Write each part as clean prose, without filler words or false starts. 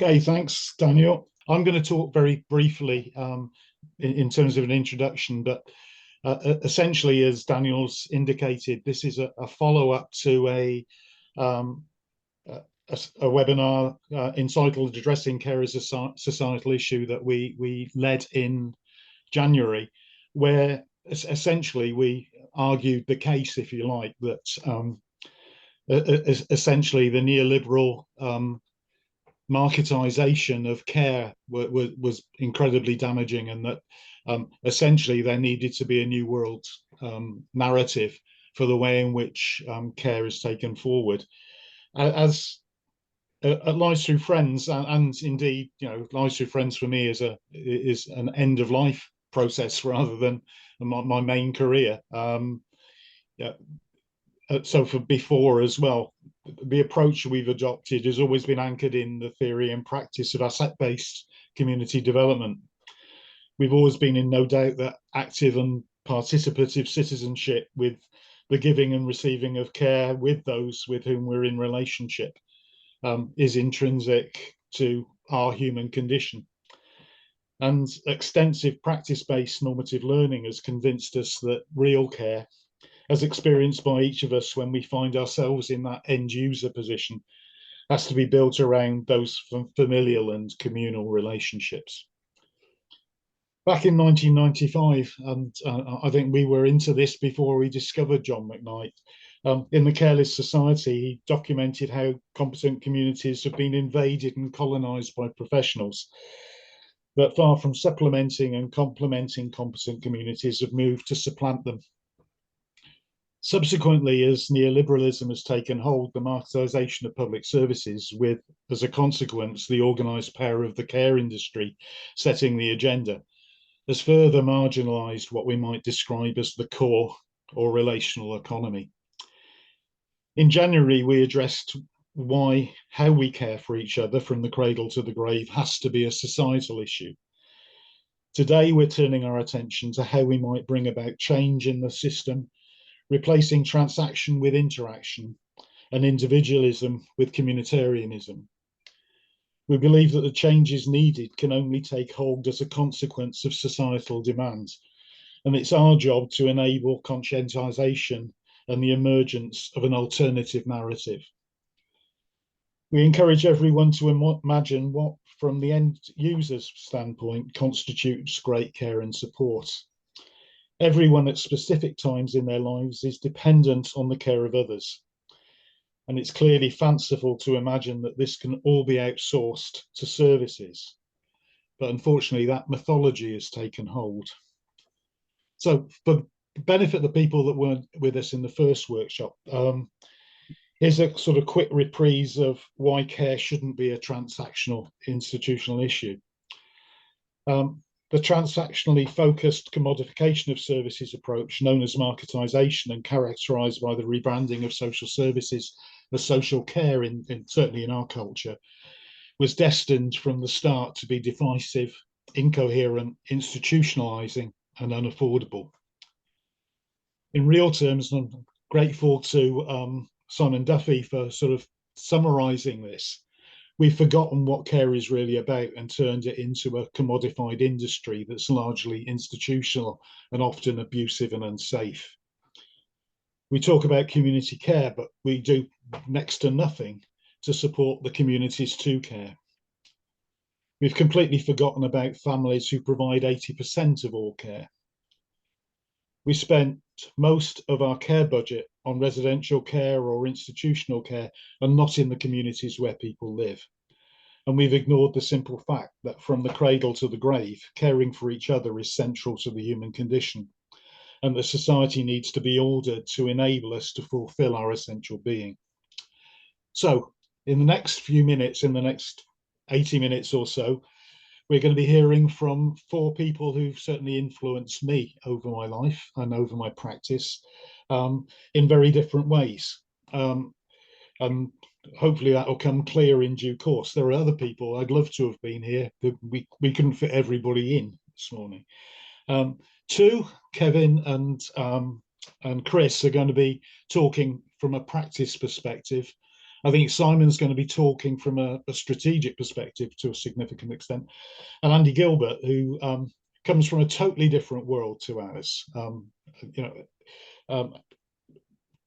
Okay, thanks, Daniel. I'm going to talk very briefly in terms of an introduction, but essentially, as Daniel's indicated, this is a follow-up to um, a, a webinar entitled "Addressing Care as a Societal Issue" that we led in January, where essentially we argued the case, if you like, that essentially the neoliberal marketization of care was incredibly damaging, and that essentially there needed to be a new world narrative for the way in which care is taken forward. As Lives Through Friends, and indeed, Lives Through Friends for me is an end of life process rather than my main career. Yeah, so for before as well, the approach we've adopted has always been anchored in the theory and practice of asset-based community development. We've always been in no doubt that active and participative citizenship with the giving and receiving of care with those with whom we're in relationship is intrinsic to our human condition. And extensive practice-based normative learning has convinced us that real care, as experienced by each of us when we find ourselves in that end user position, has to be built around those familial and communal relationships. Back in 1995, and I think we were into this before we discovered John McKnight, in The Careless Society, he documented how competent communities have been invaded and colonized by professionals that, far from supplementing and complementing competent communities, have moved to supplant them. Subsequently, as neoliberalism has taken hold, the marketisation of public services, with, as a consequence, the organised power of the care industry setting the agenda, has further marginalised what we might describe as the core or relational economy. In January, we addressed how we care for each other from the cradle to the grave has to be a societal issue. Today, we're turning our attention to how we might bring about change in the system, replacing transaction with interaction and individualism with communitarianism. We believe that the changes needed can only take hold as a consequence of societal demands, and it's our job to enable conscientisation and the emergence of an alternative narrative. We encourage everyone to imagine what, from the end user's standpoint, constitutes great care and support. Everyone at specific times in their lives is dependent on the care of others. And it's clearly fanciful to imagine that this can all be outsourced to services. But unfortunately, that mythology has taken hold. So for the benefit of the people that weren't with us in the first workshop, here's a sort of quick reprise of why care shouldn't be a transactional institutional issue. The transactionally focused commodification of services approach, known as marketisation and characterised by the rebranding of social services as social care, certainly in our culture, was destined from the start to be divisive, incoherent, institutionalising and unaffordable. In real terms, and I'm grateful to Simon Duffy for sort of summarising this, we've forgotten what care is really about and turned it into a commodified industry that's largely institutional and often abusive and unsafe. We talk about community care, but we do next to nothing to support the communities to care. We've completely forgotten about families who provide 80% of all care. We spent most of our care budget on residential care or institutional care and not in the communities where people live. And we've ignored the simple fact that from the cradle to the grave, caring for each other is central to the human condition, and that society needs to be ordered to enable us to fulfill our essential being. So in the next few minutes, in the next 80 minutes or so, we're going to be hearing from 4 people who've certainly influenced me over my life and over my practice in very different ways. And hopefully that will come clear in due course. There are other people I'd love to have been here, but we couldn't fit everybody in this morning. 2, Kevin and Chris, are going to be talking from a practice perspective I think Simon's going to be talking from a strategic perspective to a significant extent, and Andy Gilbert, who comes from a totally different world to ours. You know,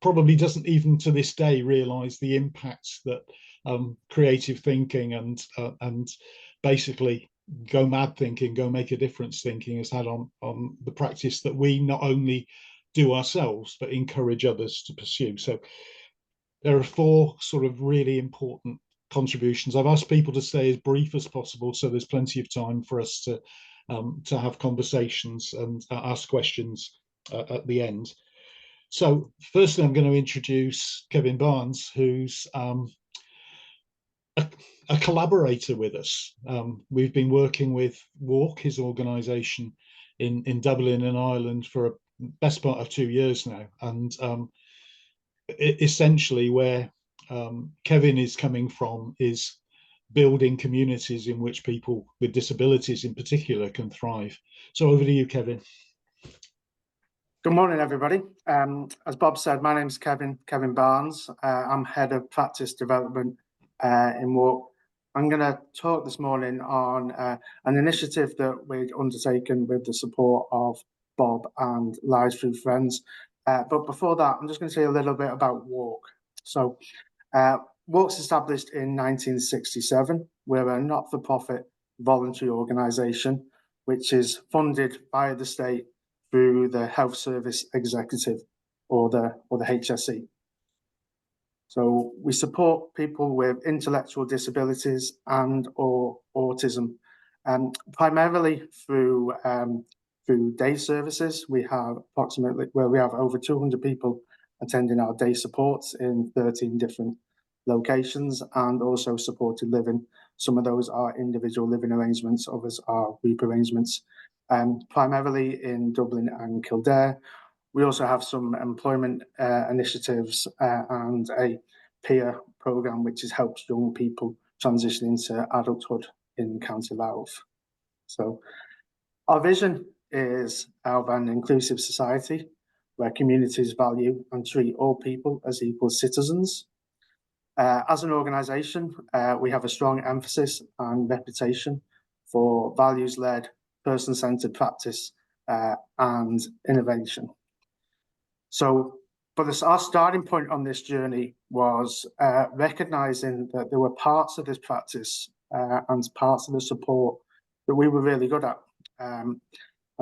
probably doesn't even to this day realize the impacts that creative thinking and basically go mad thinking, go make a difference thinking has had on the practice that we not only do ourselves but encourage others to pursue. So there are 4 sort of really important contributions. I've asked people to stay as brief as possible, so there's plenty of time for us to have conversations and ask questions at the end. So firstly, I'm going to introduce Kevin Barnes, who's a collaborator with us. We've been working with Walk, his organisation in Dublin and Ireland for a best part of 2 years now. And essentially where Kevin is coming from is building communities in which people with disabilities in particular can thrive. So over to you, Kevin. Good morning, everybody. As Bob said, my name's Kevin Barnes. I'm head of practice development in Walk. I'm going to talk this morning on an initiative that we'd undertaken with the support of Bob and Lives Through Friends. But before that, I'm just going to say a little bit about Walk. So Walk's established in 1967. We're a not-for-profit voluntary organisation which is funded by the state through the Health Service Executive or the HSE. So we support people with intellectual disabilities and or autism, primarily through day services. We have we have over 200 people attending our day supports in 13 different locations, and also supported living. Some of those are individual living arrangements, others are group arrangements. Primarily in Dublin and Kildare. We also have some employment initiatives and a peer programme which has helped young people transition into adulthood in County Louth. So our vision is of an inclusive society where communities value and treat all people as equal citizens. As an organisation, we have a strong emphasis and reputation for values-led, person-centred practice and innovation. So, but our starting point on this journey was recognising that there were parts of this practice and parts of the support that we were really good at. And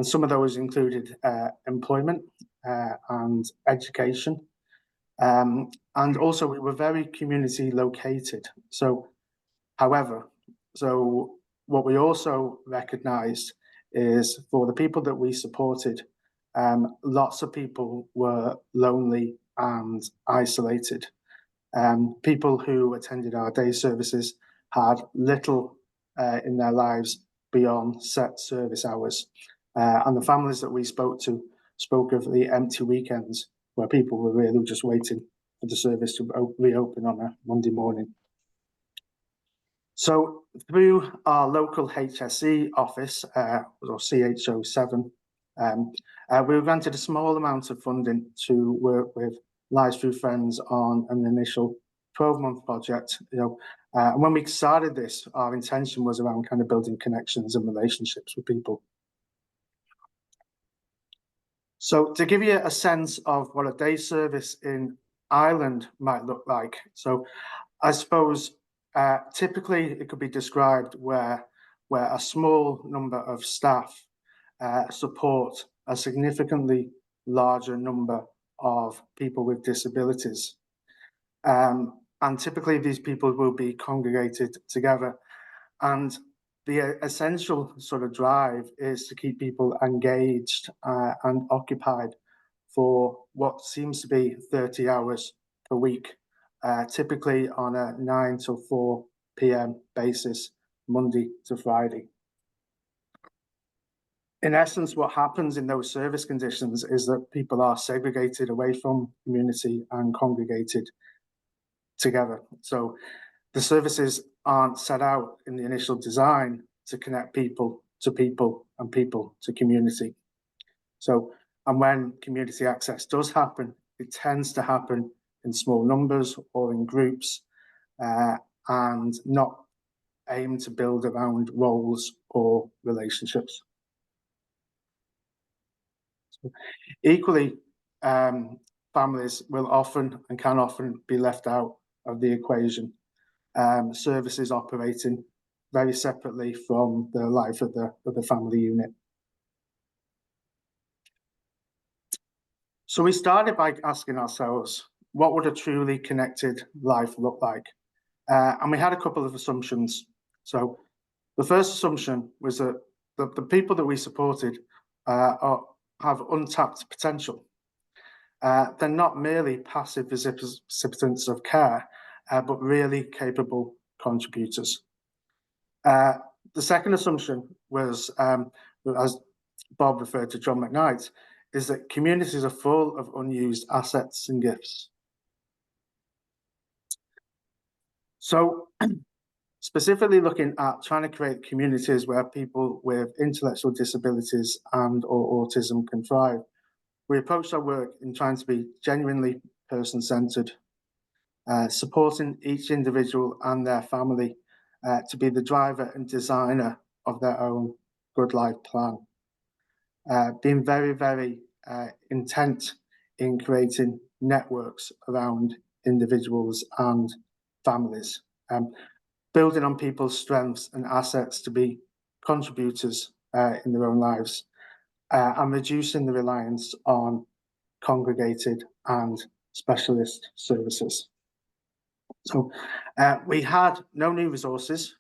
some of those included employment and education. And also we were very community located. So, however, what we also recognised is for the people that we supported, lots of people were lonely and isolated. People who attended our day services had little in their lives beyond set service hours. And the families that we spoke to spoke of the empty weekends where people were really just waiting for the service to reopen on a Monday morning. So through our local HSE office, or CHO7, we were granted a small amount of funding to work with Lives Through Friends on an initial 12-month project. And when we started this, our intention was around kind of building connections and relationships with people. So to give you a sense of what a day service in Ireland might look like, so I suppose typically it could be described where a small number of staff support a significantly larger number of people with disabilities. And typically these people will be congregated together. And the essential sort of drive is to keep people engaged and occupied for what seems to be 30 hours per week, typically on a 9 till 4 p.m. basis, Monday to Friday. In essence, what happens in those service conditions is that people are segregated away from community and congregated together. So the services aren't set out in the initial design to connect people to people and people to community. So, and when community access does happen, it tends to happen in small numbers or in groups. and not aim to build around roles or relationships. So, equally, families will often and can often be left out of the equation. Services operating very separately from the life of the family unit. So we started by asking ourselves, what would a truly connected life look like? And we had a couple of assumptions. So the first assumption was that the people that we supported have untapped potential. They're not merely passive recipients of care, but really capable contributors. The second assumption was, as Bob referred to John McKnight, is that communities are full of unused assets and gifts. So specifically looking at trying to create communities where people with intellectual disabilities and or autism can thrive, we approached our work in trying to be genuinely person-centered, supporting each individual and their family to be the driver and designer of their own good life plan. Being very, very intent in creating networks around individuals and families, building on people's strengths and assets to be contributors in their own lives, and reducing the reliance on congregated and specialist services. So we had no new resources.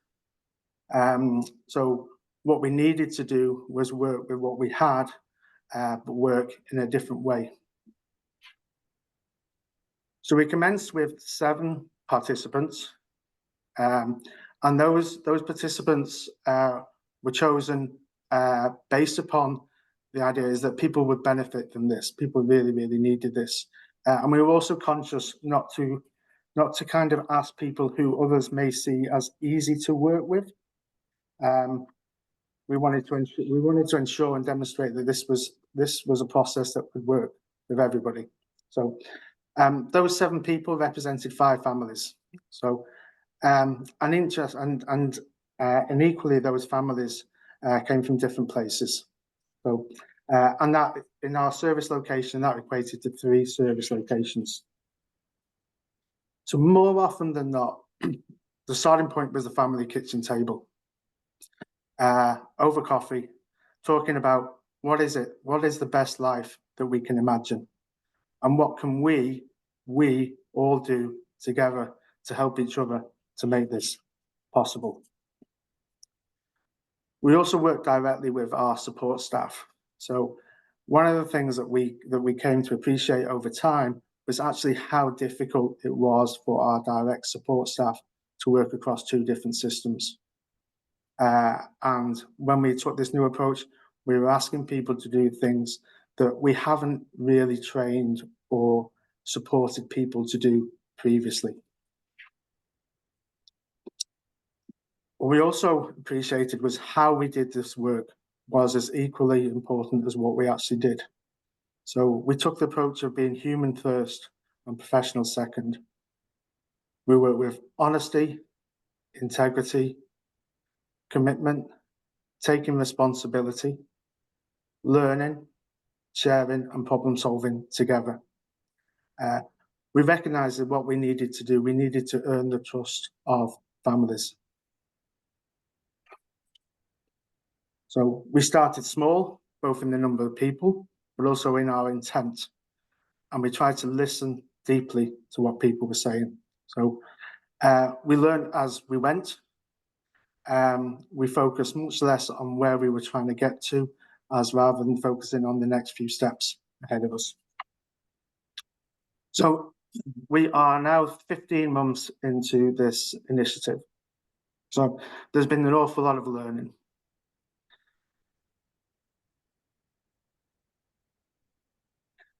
So what we needed to do was work with what we had, but work in a different way. So we commenced with 7 participants, and those participants were chosen based upon the idea is that people would benefit from this. People really, really needed this, and we were also conscious not to kind of ask people who others may see as easy to work with. We wanted to ensure and demonstrate that this was a process that would work with everybody. So those 7 people represented 5 families. So and equally those families came from different places. So and that in our service location that equated to 3 service locations. So more often than not, the starting point was the family kitchen table. Over coffee, talking about what is the best life that we can imagine, and what can we all do together to help each other to make this possible. We also work directly with our support staff. So one of the things that we came to appreciate over time was actually how difficult it was for our direct support staff to work across 2 different systems. And when we took this new approach, we were asking people to do things that we haven't really trained or supported people to do previously. What we also appreciated was how we did this work was as equally important as what we actually did. So we took the approach of being human first and professional second. We work with honesty, integrity, commitment, taking responsibility, learning, sharing, and problem solving together. We recognized that what we needed to do, we needed to earn the trust of families. So we started small, both in the number of people, but also in our intent. And we tried to listen deeply to what people were saying. So we learned as we went. We focused much less on where we were trying to get to, as rather than focusing on the next few steps ahead of us. So we are now 15 months into this initiative. So there's been an awful lot of learning.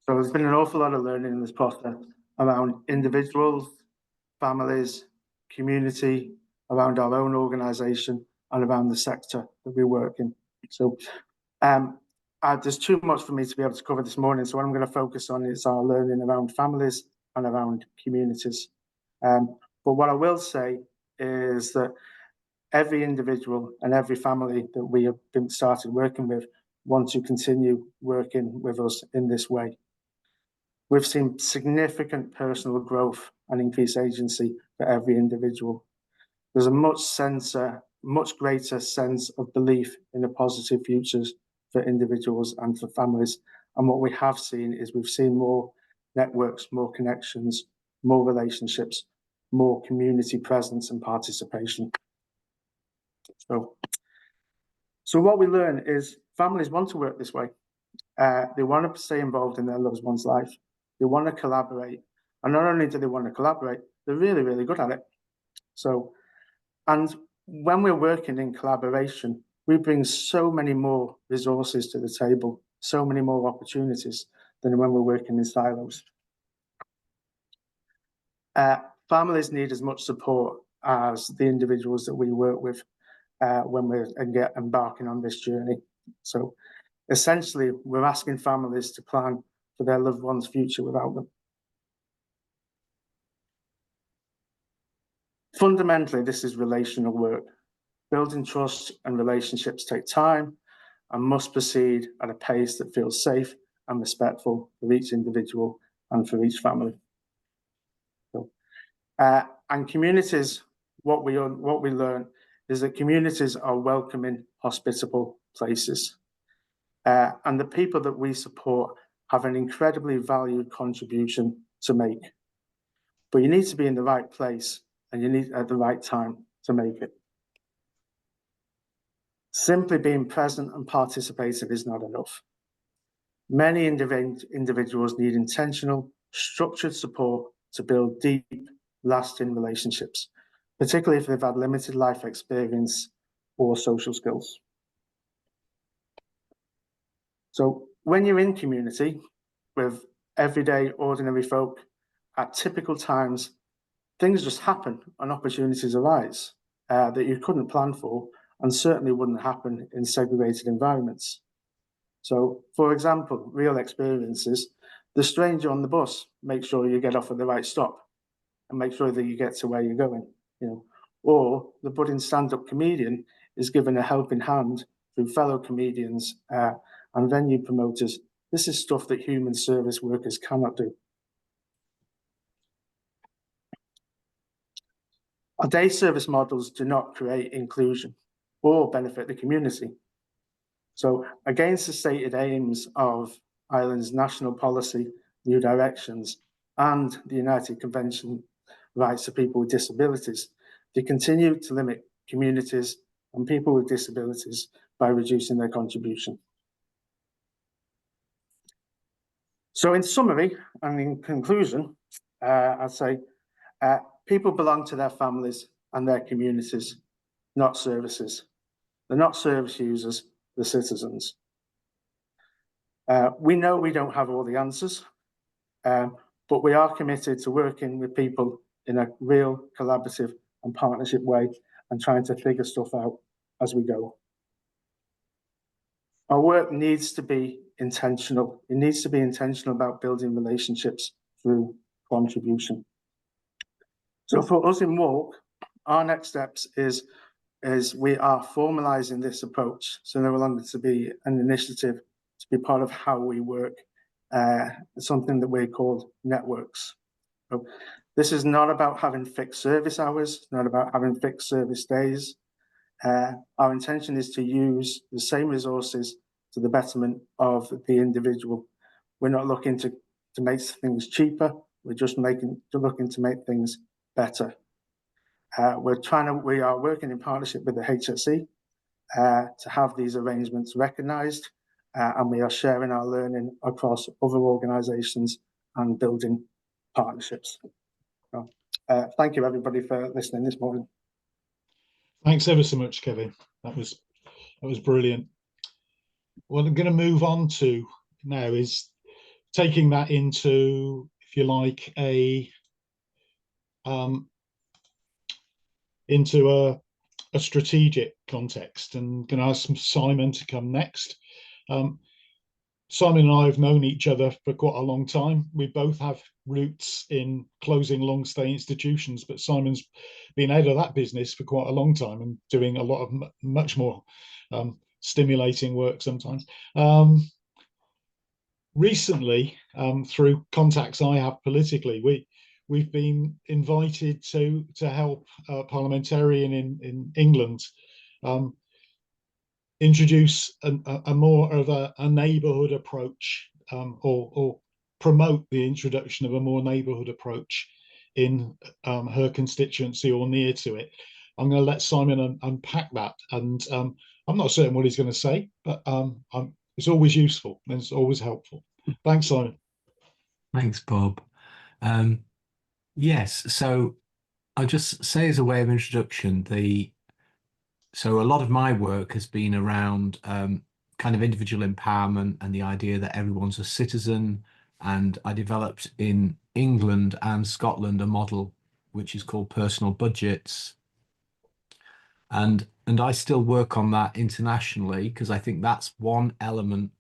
So there's been an awful lot of learning in this process around individuals, families, community, around our own organisation, and around the sector that we work in. So there's too much for me to be able to cover this morning. So what I'm going to focus on is our learning around families and around communities. But what I will say is that every individual and every family that we have been started working with want to continue working with us in this way. We've seen significant personal growth and increased agency for every individual. There's a much greater sense of belief in the positive futures for individuals and for families. And what we have seen is we've seen more networks, more connections, more relationships, more community presence and participation. So what we learn is families want to work this way. They want to stay involved in their loved one's life. They want to collaborate. And not only do they want to collaborate, they're really, really good at it. And when we're working in collaboration, we bring so many more resources to the table, so many more opportunities than when we're working in silos. Families need as much support as the individuals that we work with when we're embarking on this journey. So essentially, we're asking families to plan for their loved one's future without them. Fundamentally, this is relational work. Building trust and relationships take time and must proceed at a pace that feels safe and respectful for each individual and for each family. And communities, what we learn is that communities are welcoming, hospitable places. And the people that we support have an incredibly valued contribution to make. But you need to be in the right place and you need at the right time to make it. Simply being present and participating is not enough. Many individuals need intentional, structured support to build deep, lasting relationships, particularly if they've had limited life experience or social skills. So when you're in community with everyday, ordinary folk, at typical times, things just happen and opportunities arise that you couldn't plan for and certainly wouldn't happen in segregated environments. So, for example, real experiences, the stranger on the bus, make sure you get off at the right stop and make sure that you get to where you're going, or the budding stand-up comedian is given a helping hand through fellow comedians and venue promoters. This is stuff that human service workers cannot do. Our day service models do not create inclusion or benefit the community. So against the stated aims of Ireland's national policy, new directions, and the United Convention rights of people with disabilities, they continue to limit communities and people with disabilities by reducing their contribution. So in summary and in conclusion, I'd say people belong to their families and their communities, not services. They're not service users, they're citizens. We know we don't have all the answers, but we are committed to working with people in a real collaborative and partnership way and trying to figure stuff out as we go. Our work needs to be intentional. It needs to be intentional about building relationships through contribution. So for us in Walk, our next steps is we are formalizing this approach. So no longer to be an initiative, to be part of how we work, something that we call networks. So this is not about having fixed service hours, not about having fixed service days. Our intention is to use the same resources to the betterment of the individual. We're not looking to make things cheaper. We're just looking to make things better. We are working in partnership with the HSE to have these arrangements recognised, and we are sharing our learning across other organisations and building partnerships. So, thank you everybody for listening this morning. Thanks ever so much, Kevin. That was brilliant. What I'm going to move on to now is taking that into, if you like, into a strategic context, and going to ask Simon to come next. Simon and I have known each other for quite a long time. We both have roots in closing long stay institutions, but Simon's been out of that business for quite a long time and doing a lot of much more stimulating work sometimes. Recently, through contacts I have politically, we've been invited to help a parliamentarian in England introduce a more of a neighbourhood approach, or promote the introduction of a more neighbourhood approach in her constituency or near to it. I'm going to let Simon unpack that, and I'm not certain what he's going to say, but it's always useful and it's always helpful. Thanks, Simon. Thanks, Bob. Yes, so I'll just say as a way of introduction, so a lot of my work has been around kind of individual empowerment and the idea that everyone's a citizen. And I developed in England and Scotland a model which is called personal budgets. And I still work on that internationally because I think that's one element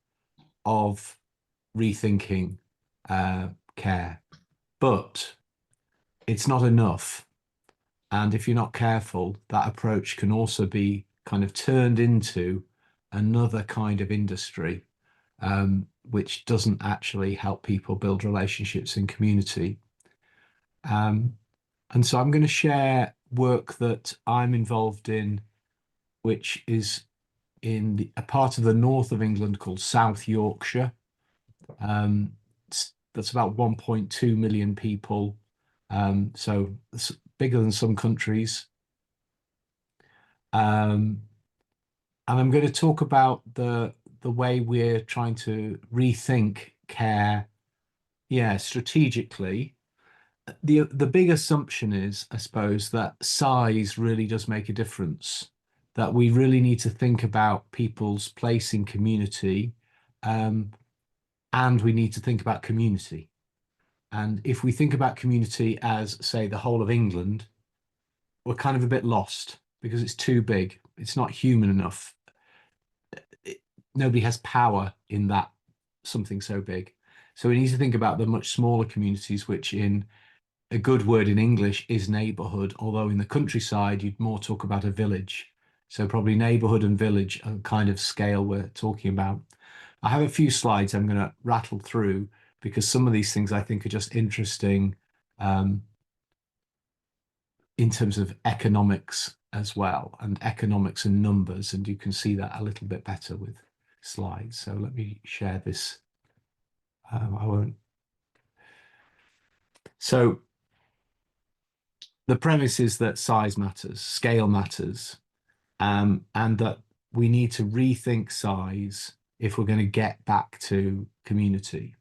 of rethinking care. But it's not enough. And if you're not careful, that approach can also be kind of turned into another kind of industry, which doesn't actually help people build relationships in community. And so I'm going to share work that I'm involved in, which is in a part of the north of England called South Yorkshire. That's about 1.2 million people. So it's bigger than some countries. And I'm going to talk about the way we're trying to rethink care, strategically. The big assumption is, I suppose, that size really does make a difference, that we really need to think about people's place in community, and we need to think about community. And if we think about community as, say, the whole of England, we're kind of a bit lost because it's too big. It's not human enough. Nobody has power in that something so big. So we need to think about the much smaller communities, which in a good word in English is neighborhood, although in the countryside, you'd more talk about a village. So probably neighborhood and village are the kind of scale we're talking about. I have a few slides I'm going to rattle through because some of these things I think are just interesting in terms of economics as well, and economics and numbers, and you can see that a little bit better with slides. So let me share this. I won't. So the premise is that size matters, scale matters, and that we need to rethink size if we're going to get back to community.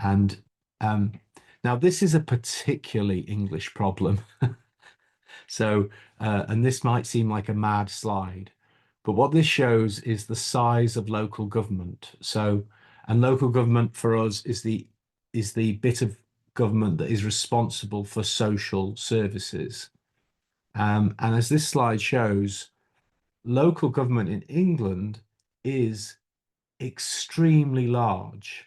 And now this is a particularly English problem. So, and this might seem like a mad slide, but what this shows is the size of local government. So, and local government for us is the bit of government that is responsible for social services. And as this slide shows, local government in England is extremely large.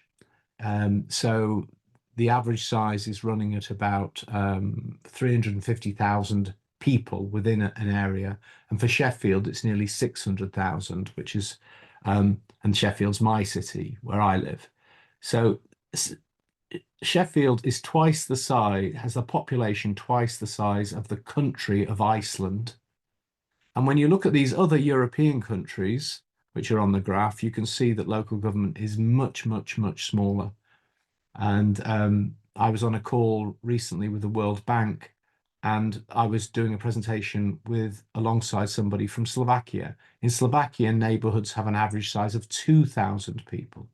So the average size is running at about 350,000 people within an area. And for Sheffield, it's nearly 600,000, which is, and Sheffield's my city where I live. So Sheffield is twice the size, has a population twice the size of the country of Iceland. And when you look at these other European countries, which are on the graph, you can see that local government is much, much, much smaller. And I was on a call recently with the World Bank, and I was doing a presentation alongside somebody from Slovakia. In Slovakia, neighborhoods have an average size of 2,000 people.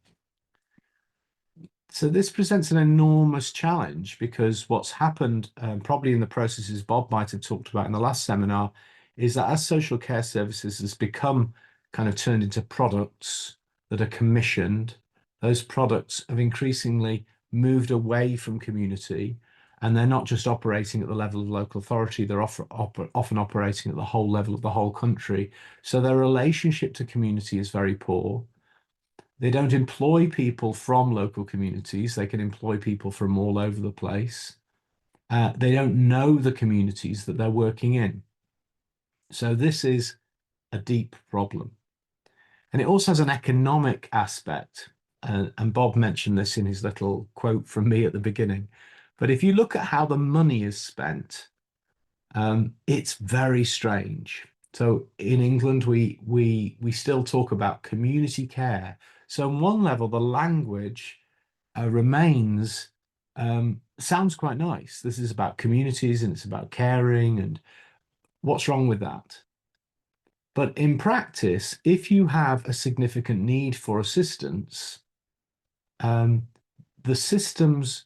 So this presents an enormous challenge because what's happened, probably in the processes Bob might have talked about in the last seminar, is that as social care services has become kind of turned into products that are commissioned, those products have increasingly moved away from community, and they're not just operating at the level of local authority, they're often operating at the whole level of the whole country. So their relationship to community is very poor. They don't employ people from local communities. They can employ people from all over the place. They don't know the communities that they're working in. So this is a deep problem. And it also has an economic aspect. And Bob mentioned this in his little quote from me at the beginning. But if you look at how the money is spent, it's very strange. So in England, we still talk about community care. So on one level, the language remains sounds quite nice. This is about communities and it's about caring, and what's wrong with that? But in practice, if you have a significant need for assistance, the system's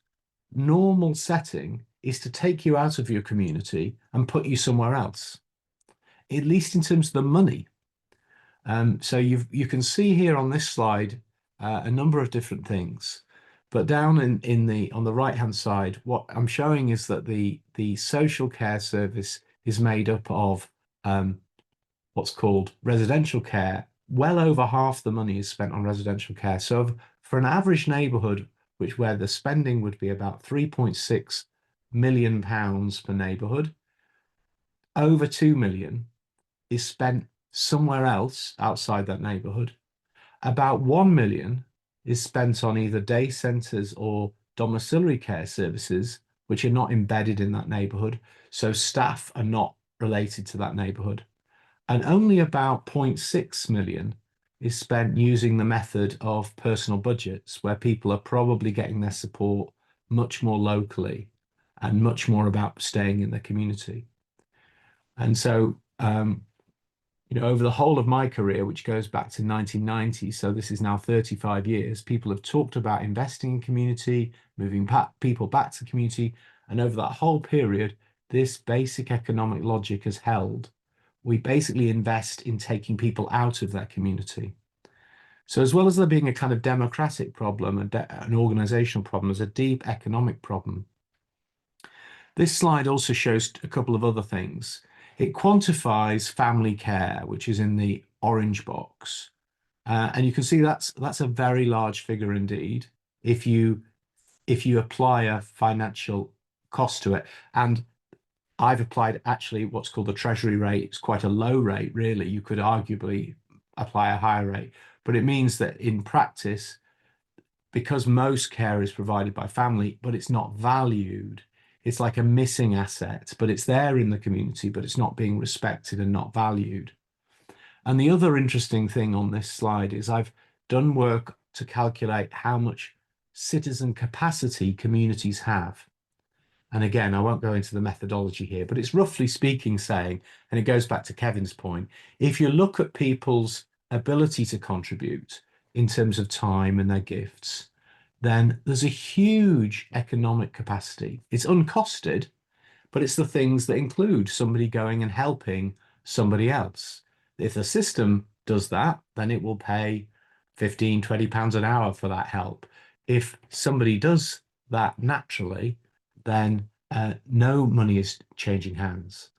normal setting is to take you out of your community and put you somewhere else, at least in terms of the money. So you can see here on this slide a number of different things, but down on the right hand side, what I'm showing is that the social care service is made up of what's called residential care. Well over half the money is spent on residential care. So for an average neighbourhood, where the spending would be about £3.6 million per neighbourhood, over 2 million is spent somewhere else outside that neighbourhood. About 1 million is spent on either day centres or domiciliary care services, which are not embedded in that neighbourhood. So staff are not related to that neighbourhood. And only about 0.6 million is spent using the method of personal budgets, where people are probably getting their support much more locally and much more about staying in the community. And so, over the whole of my career, which goes back to 1990, so this is now 35 years, people have talked about investing in community, moving people back to community. And over that whole period, this basic economic logic has held. We basically invest in taking people out of their community. So as well as there being a kind of democratic problem, an organizational problem, there's a deep economic problem. This slide also shows a couple of other things. It quantifies family care, which is in the orange box. And you can see that's a very large figure indeed, if you apply a financial cost to it. And I've applied actually what's called the treasury rate. It's quite a low rate, really. You could arguably apply a higher rate, but it means that in practice, because most care is provided by family, but it's not valued, it's like a missing asset, but it's there in the community, but it's not being respected and not valued. And the other interesting thing on this slide is I've done work to calculate how much citizen capacity communities have. And again, I won't go into the methodology here, but it's roughly speaking saying, and it goes back to Kevin's point, if you look at people's ability to contribute in terms of time and their gifts, then there's a huge economic capacity. It's uncosted, but it's the things that include somebody going and helping somebody else. If the system does that, then it will pay £15, £20 an hour for that help. If somebody does that naturally, then no money is changing hands.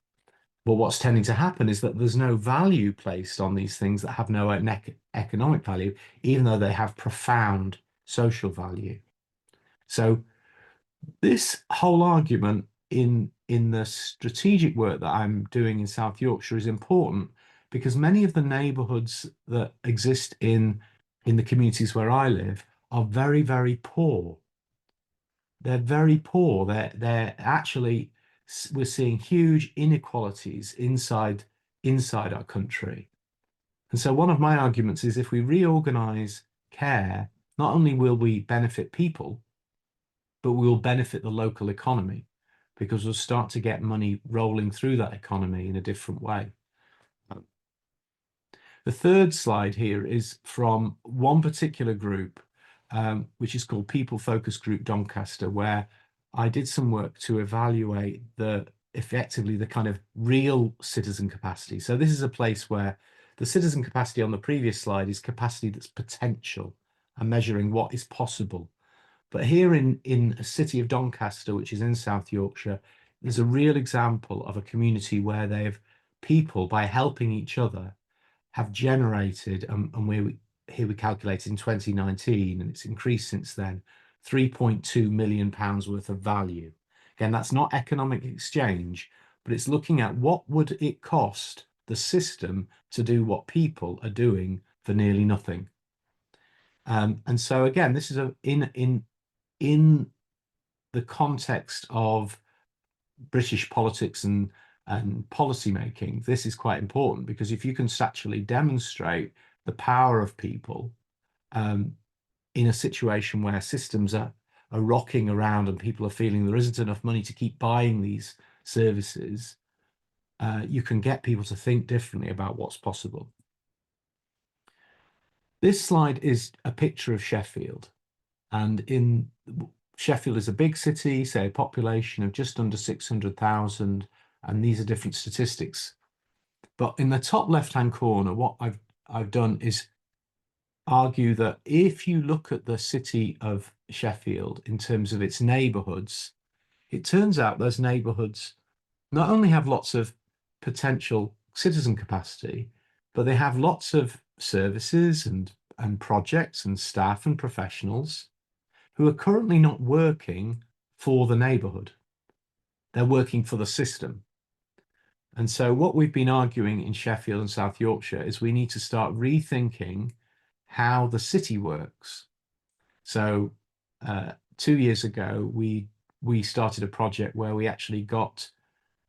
But what's tending to happen is that there's no value placed on these things that have no economic value, even though they have profound social value. So this whole argument in the strategic work that I'm doing in South Yorkshire is important, because many of the neighbourhoods that exist in the communities where I live are very, very poor. They're very poor. They're actually, we're seeing huge inequalities inside our country. And so one of my arguments is, if we reorganize care, not only will we benefit people, but we will benefit the local economy, because we'll start to get money rolling through that economy in a different way. The third slide here is from one particular group, which is called People Focus Group Doncaster, where I did some work to evaluate effectively the kind of real citizen capacity. So this is a place where the citizen capacity on the previous slide is capacity that's potential and measuring what is possible. But here in a city of Doncaster, which is in South Yorkshire, there's a real example of a community where people, by helping each other, have generated, and here we calculated in 2019, and it's increased since then, £3.2 million worth of value. Again, that's not economic exchange, but it's looking at what would it cost the system to do what people are doing for nearly nothing. And so again, this is in the context of British politics and policy making. This is quite important, because if you can actually demonstrate the power of people in a situation where systems are rocking around and people are feeling there isn't enough money to keep buying these services, you can get people to think differently about what's possible. This slide is a picture of Sheffield, and Sheffield is a big city, say a population of just under 600,000, and these are different statistics. But in the top left-hand corner, what I've done is argue that if you look at the city of Sheffield in terms of its neighbourhoods, it turns out those neighbourhoods not only have lots of potential citizen capacity, but they have lots of services and projects and staff and professionals who are currently not working for the neighbourhood. They're working for the system. And so what we've been arguing in Sheffield and South Yorkshire is we need to start rethinking how the city works. So 2 years ago, we started a project where we actually got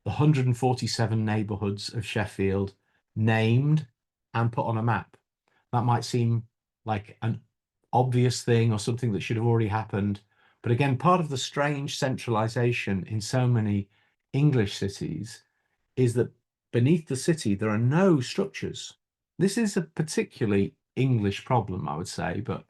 the 147 neighbourhoods of Sheffield named and put on a map. That might seem like an obvious thing or something that should have already happened. But again, part of the strange centralisation in so many English cities is that beneath the city, there are no structures. This is a particularly English problem, I would say, but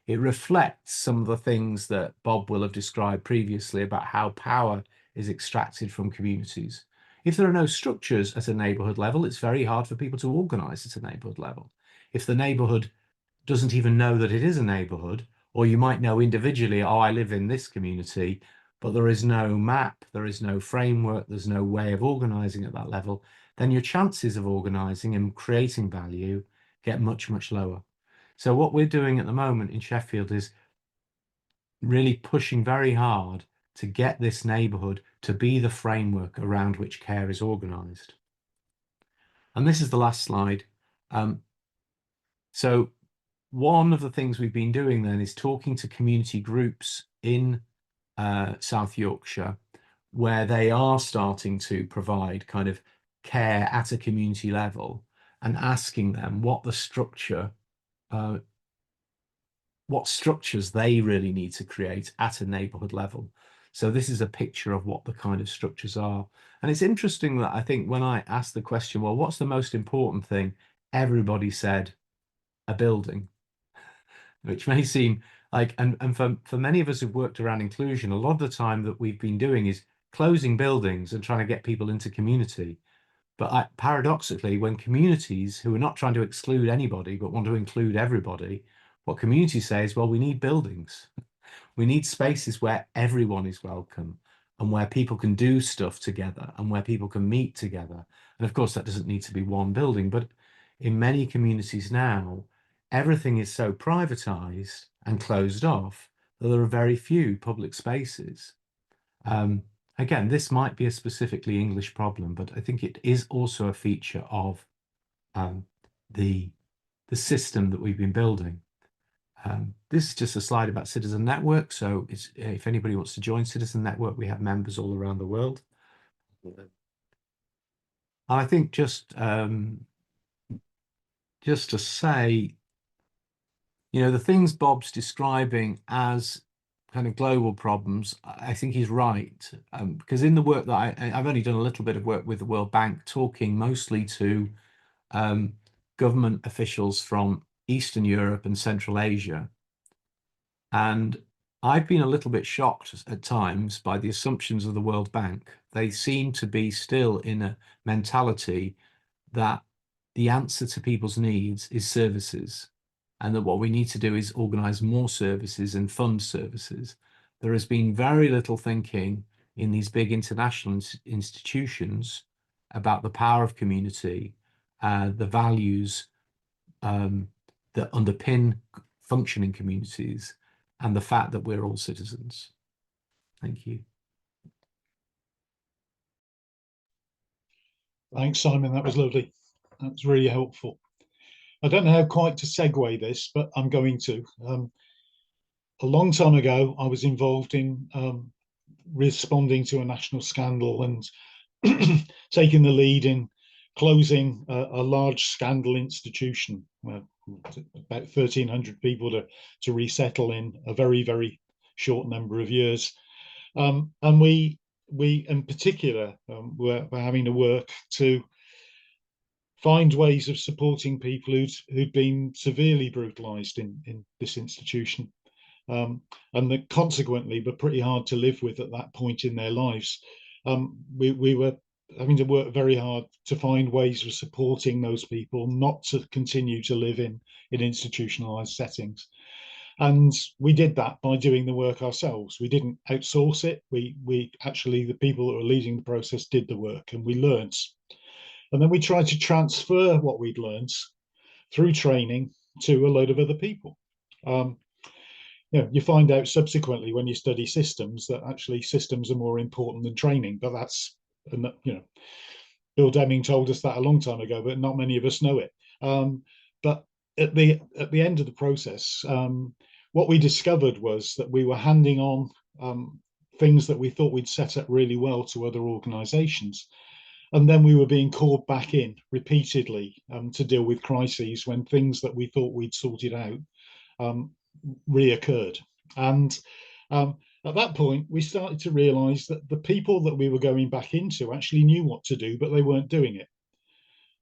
it reflects some of the things that Bob will have described previously about how power is extracted from communities. If there are no structures at a neighbourhood level, it's very hard for people to organise at a neighbourhood level. If the neighbourhood doesn't even know that it is a neighbourhood, or you might know individually, oh, I live in this community, but there is no map, there is no framework, there's no way of organising at that level, then your chances of organising and creating value get much, much lower. So what we're doing at the moment in Sheffield is really pushing very hard to get this neighbourhood to be the framework around which care is organised. And this is the last slide. So one of the things we've been doing then is talking to community groups in South Yorkshire, where they are starting to provide kind of care at a community level, and asking them what the structure, what structures they really need to create at a neighbourhood level. So this is a picture of what the kind of structures are. And it's interesting that I think when I asked the question, well, what's the most important thing? Everybody said a building, which may seem like, and for many of us who've worked around inclusion, a lot of the time that we've been doing is closing buildings and trying to get people into community. But paradoxically, when communities who are not trying to exclude anybody, but want to include everybody, what communities say is, well, we need buildings. We need spaces where everyone is welcome and where people can do stuff together and where people can meet together. And of course, that doesn't need to be one building, but in many communities now, everything is so privatized and closed off that there are very few public spaces. Again, this might be a specifically English problem, but I think it is also a feature of the system that we've been building. This is just a slide about Citizen Network. So if anybody wants to join Citizen Network, we have members all around the world. And I think just to say, you know, the things Bob's describing as kind of global problems, I think he's right. Because in the work that I've only done a little bit of work with the World Bank, talking mostly to government officials from Eastern Europe and Central Asia. And I've been a little bit shocked at times by the assumptions of the World Bank. They seem to be still in a mentality that the answer to people's needs is services, and that what we need to do is organize more services and fund services. There has been very little thinking in these big international institutions about the power of community, the values that underpin functioning communities and the fact that we're all citizens. Thank you. Thanks, Simon. That was lovely. That was really helpful. I don't know how quite to segue this, but I'm going to. A long time ago, I was involved in responding to a national scandal and taking the lead in closing a large scandal institution, about 1,300 people to resettle in a very, very short number of years. And we in particular were having to work to find ways of supporting people who'd been severely brutalized in this institution, and that consequently were pretty hard to live with at that point in their lives. We were having to work very hard to find ways of supporting those people not to continue to live in institutionalized settings. And we did that by doing the work ourselves. We didn't outsource it. We actually, the people that were leading the process did the work, and we learned. And then we tried to transfer what we'd learned through training to a load of other people. You find out subsequently when you study systems that actually systems are more important than training, but that's, Bill Deming told us that a long time ago, but not many of us know it. But at the end of the process, what we discovered was that we were handing on things that we thought we'd set up really well to other organizations. And then we were being called back in repeatedly to deal with crises when things that we thought we'd sorted out reoccurred. And at that point, we started to realize that the people that we were going back into actually knew what to do, but they weren't doing it.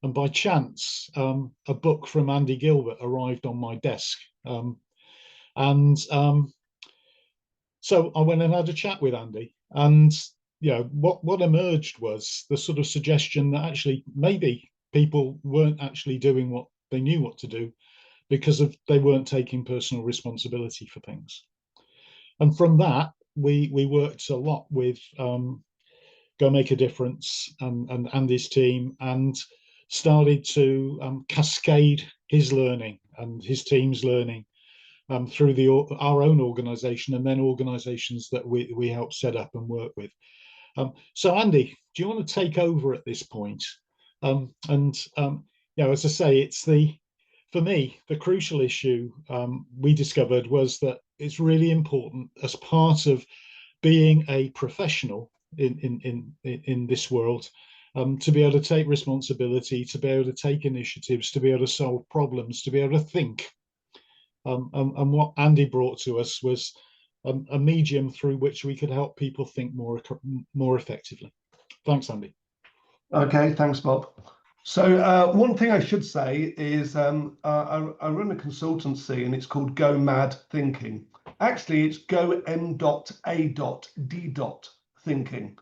And by chance, a book from Andy Gilbert arrived on my desk. So I went and had a chat with Andy, and what emerged was the sort of suggestion that actually maybe people weren't actually doing what they knew what to do because they weren't taking personal responsibility for things. And from that, we worked a lot with Go Make a Difference and Andy's team, and started to cascade his learning and his team's learning through our own organization, and then organizations that we help set up and work with. So Andy, do you want to take over at this point? As I say, for me, the crucial issue we discovered was that it's really important as part of being a professional in this world, to be able to take responsibility, to be able to take initiatives, to be able to solve problems, to be able to think. And what Andy brought to us was a medium through which we could help people think more effectively. Thanks, Andy. Okay, thanks, Bob. So one thing I should say is I run a consultancy, and it's called Go Mad Thinking. Actually, it's Go M.A.D. Thinking.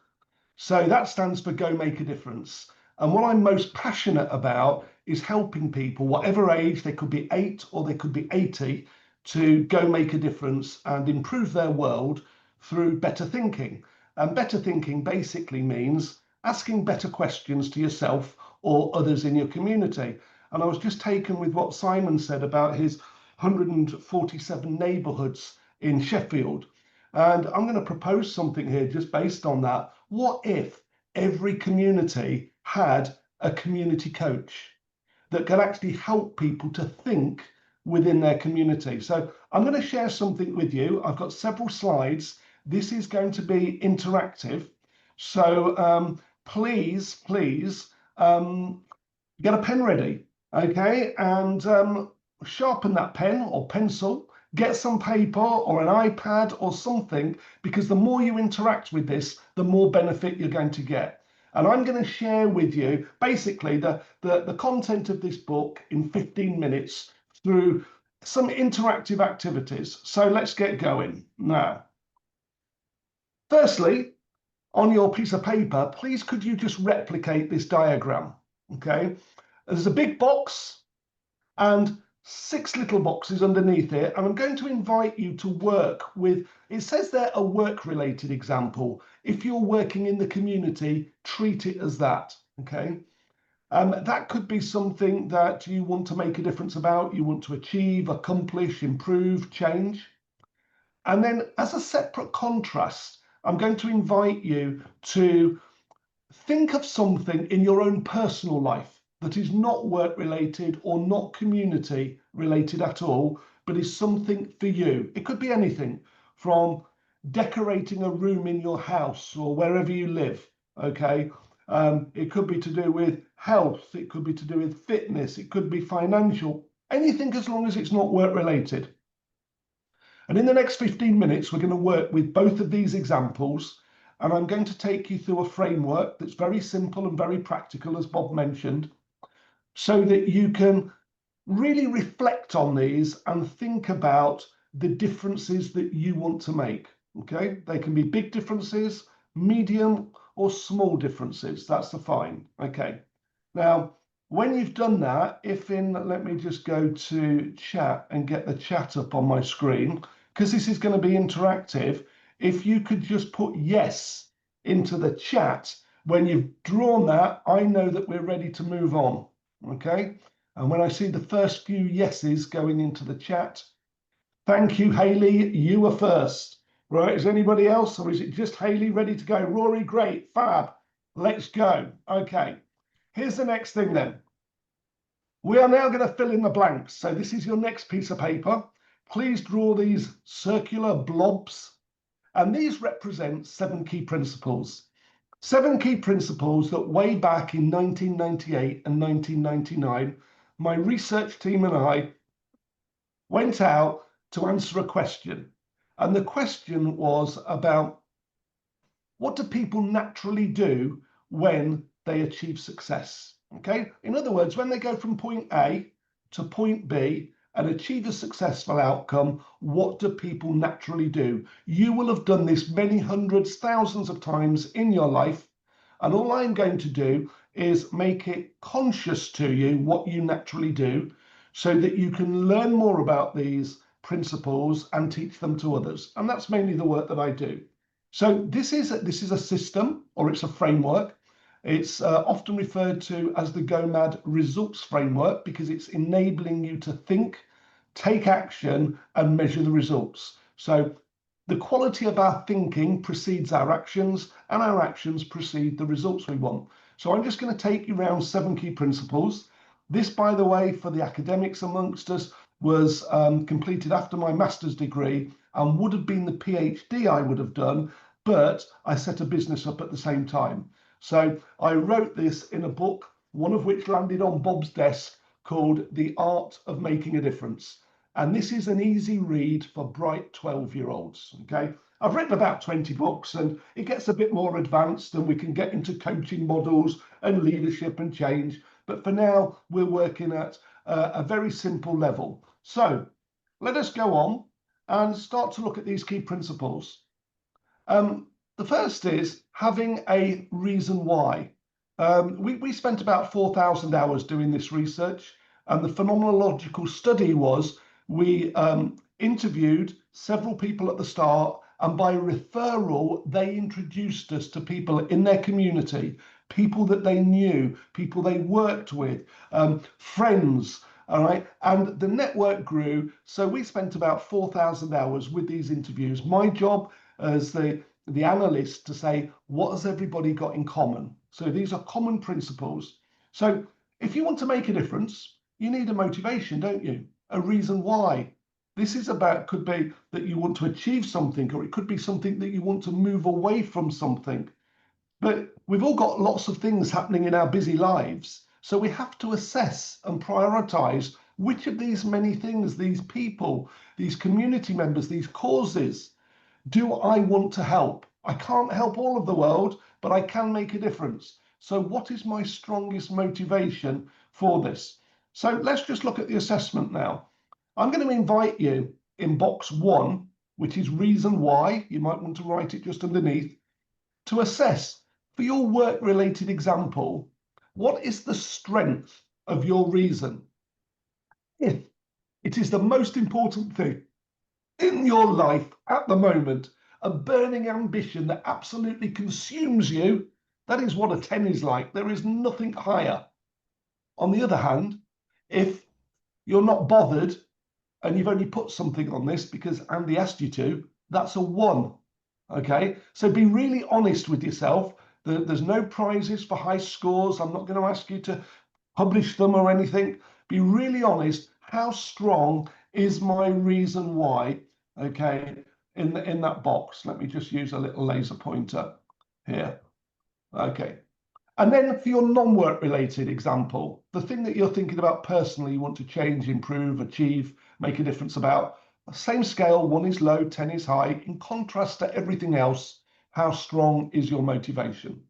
So that stands for Go Make a Difference. And what I'm most passionate about is helping people, whatever age, they could be 8 or they could be 80, to go make a difference and improve their world through better thinking. And better thinking basically means asking better questions to yourself or others in your community. And I was just taken with what Simon said about his 147 neighbourhoods in Sheffield. And I'm going to propose something here just based on that. What if every community had a community coach that could actually help people to think within their community? So I'm going to share something with you. I've got several slides. This is going to be interactive. So please get a pen ready, okay? And sharpen that pen or pencil. Get some paper or an iPad or something, because the more you interact with this, the more benefit you're going to get. And I'm going to share with you basically the content of this book in 15 minutes through some interactive activities. So let's get going now. Firstly, on your piece of paper, please could you just replicate this diagram, okay? There's a big box and 6 little boxes underneath it, and I'm going to invite you to work with, it says there, a work-related example. If you're working in the community, treat it as that, okay? That could be something that you want to make a difference about, you want to achieve, accomplish, improve, change. And then as a separate contrast, I'm going to invite you to think of something in your own personal life that is not work related or not community related at all, but is something for you. It could be anything from decorating a room in your house or wherever you live, okay? It could be to do with health, it could be to do with fitness, it could be financial, anything as long as it's not work related. And in the next 15 minutes, we're going to work with both of these examples, and I'm going to take you through a framework that's very simple and very practical, as Bob mentioned, so that you can really reflect on these and think about the differences that you want to make, okay? They can be big differences, medium or small differences, that's fine, okay? Now, when you've done that, let me just go to chat and get the chat up on my screen, because this is going to be interactive. If you could just put yes into the chat when you've drawn that, I know that we're ready to move on, okay? And when I see the first few yeses going into the chat, thank you, Hayley, you were first. Right, is anybody else, or is it just Hayley ready to go? Rory, great, fab, let's go. Okay, here's the next thing then. We are now going to fill in the blanks. So this is your next piece of paper. Please draw these circular blobs, and these represent 7 key principles. 7 key principles that way back in 1998 and 1999, my research team and I went out to answer a question. And the question was about, what do people naturally do when they achieve success? Okay, in other words, when they go from point A to point B and achieve a successful outcome, what do people naturally do? You will have done this many hundreds, thousands of times in your life. And all I'm going to do is make it conscious to you what you naturally do, so that you can learn more about these principles and teach them to others. And that's mainly the work that I do. So this is a system, or it's a framework. It's often referred to as the Go Mad results framework, because it's enabling you to think, take action and measure the results. So the quality of our thinking precedes our actions, and our actions precede the results we want. So I'm just going to take you around 7 key principles. This, by the way, for the academics amongst us, was completed after my master's degree and would have been the PhD I would have done, but I set a business up at the same time. So I wrote this in a book, one of which landed on Bob's desk, called The Art of Making a Difference. And this is an easy read for bright 12-year-olds, okay? I've written about 20 books, and it gets a bit more advanced, and we can get into coaching models and leadership and change. But for now, we're working at a very simple level. So let us go on and start to look at these key principles. The first is having a reason why. We spent about 4,000 hours doing this research, and the phenomenological study was we interviewed several people at the start, and by referral, they introduced us to people in their community, people that they knew, people they worked with, friends, all right? And the network grew. So we spent about 4,000 hours with these interviews. My job as the analyst to say, what has everybody got in common? So these are common principles. So if you want to make a difference, you need a motivation, don't you? A reason why. This is about, could be that you want to achieve something, or it could be something that you want to move away from something. But we've all got lots of things happening in our busy lives. So we have to assess and prioritize which of these many things, these people, these community members, these causes, do I want to help? I can't help all of the world, but I can make a difference. So what is my strongest motivation for this? So let's just look at the assessment now. I'm going to invite you in box 1, which is reason why. You might want to write it just underneath, to assess for your work-related example, what is the strength of your reason? If it is the most important thing in your life at the moment, a burning ambition that absolutely consumes you, that is what a 10 is like. There is nothing higher. On the other hand, if you're not bothered and you've only put something on this because Andy asked you to, that's a 1. Okay, so be really honest with yourself. There's no prizes for high scores. I'm not going to ask you to publish them or anything. Be really honest. How strong is my reason why? Okay, in that box. Let me just use a little laser pointer here. Okay. And then for your non-work related example, the thing that you're thinking about personally, you want to change, improve, achieve, make a difference about, same scale, 1 is low, 10 is high. In contrast to everything else, how strong is your motivation?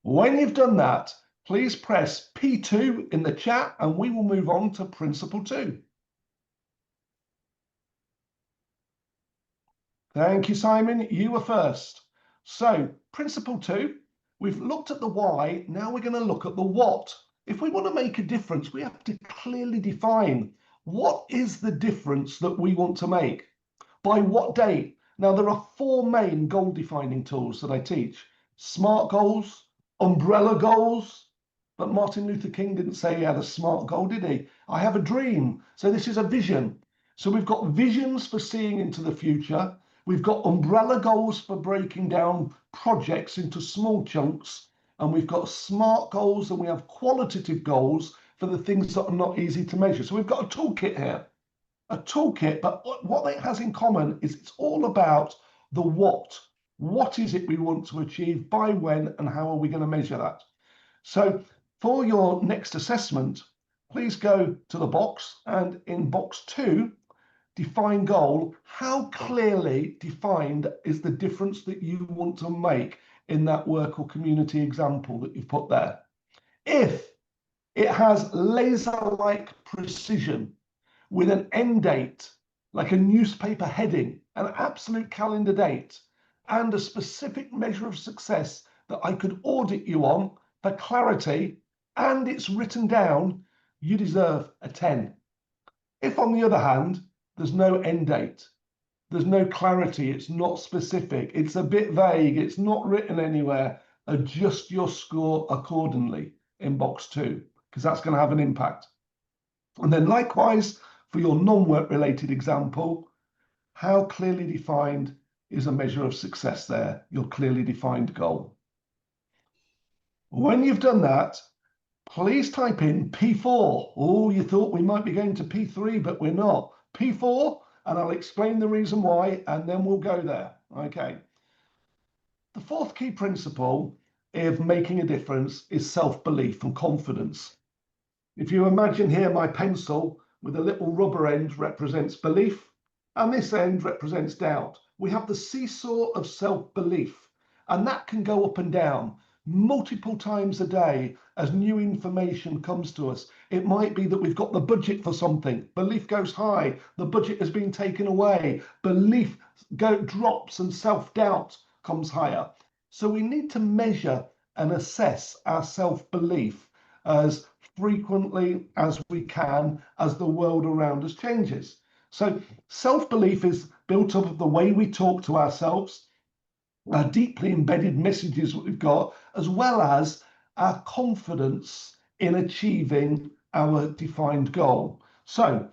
When you've done that, please press P2 in the chat and we will move on to principle 2. Thank you, Simon. You were first. So principle 2, we've looked at the why. Now we're going to look at the what. If we want to make a difference, we have to clearly define what is the difference that we want to make. By what date? Now, there are 4 main goal defining tools that I teach. SMART goals, umbrella goals. But Martin Luther King didn't say he had a SMART goal, did he? I have a dream. So this is a vision. So we've got visions for seeing into the future. We've got umbrella goals for breaking down projects into small chunks. And we've got SMART goals and we have qualitative goals for the things that are not easy to measure. So we've got a toolkit here. A toolkit, but what it has in common is it's all about the what. What is it we want to achieve, by when, and how are we going to measure that? So for your next assessment, please go to the box, and in box 2, define goal. How clearly defined is the difference that you want to make in that work or community example that you've put there? If it has laser-like precision, with an end date, like a newspaper heading, an absolute calendar date, and a specific measure of success that I could audit you on for clarity, and it's written down, you deserve a 10. If, on the other hand, there's no end date, there's no clarity, it's not specific, it's a bit vague, it's not written anywhere, adjust your score accordingly in box 2, because that's going to have an impact. And then likewise, for your non-work related example, how clearly defined is a measure of success there, your clearly defined goal? When you've done that, please type in P4. Oh, you thought we might be going to P3, but we're not. P4, and I'll explain the reason why, and then we'll go there. Okay. The 4th key principle of making a difference is self-belief and confidence. If you imagine here my pencil with a little rubber end represents belief, and this end represents doubt. We have the seesaw of self-belief, and that can go up and down multiple times a day as new information comes to us. It might be that we've got the budget for something. Belief goes high, the budget has been taken away. Belief drops and self-doubt comes higher. So we need to measure and assess our self-belief as frequently as we can as the world around us changes. So self-belief is built up of the way we talk to ourselves, our deeply embedded messages that we've got, as well as our confidence in achieving our defined goal. So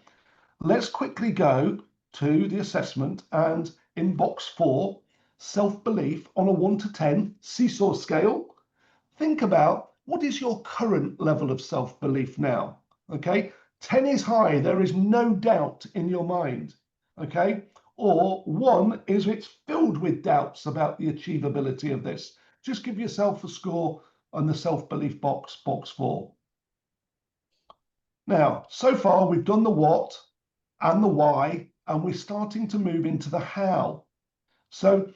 let's quickly go to the assessment, and in box 4, self-belief on a 1 to 10 seesaw scale. Think about, what is your current level of self-belief now? Okay, 10 is high, there is no doubt in your mind. Okay, or 1 is it's filled with doubts about the achievability of this. Just give yourself a score on the self-belief box, box 4. Now, so far we've done the what and the why, and we're starting to move into the how. So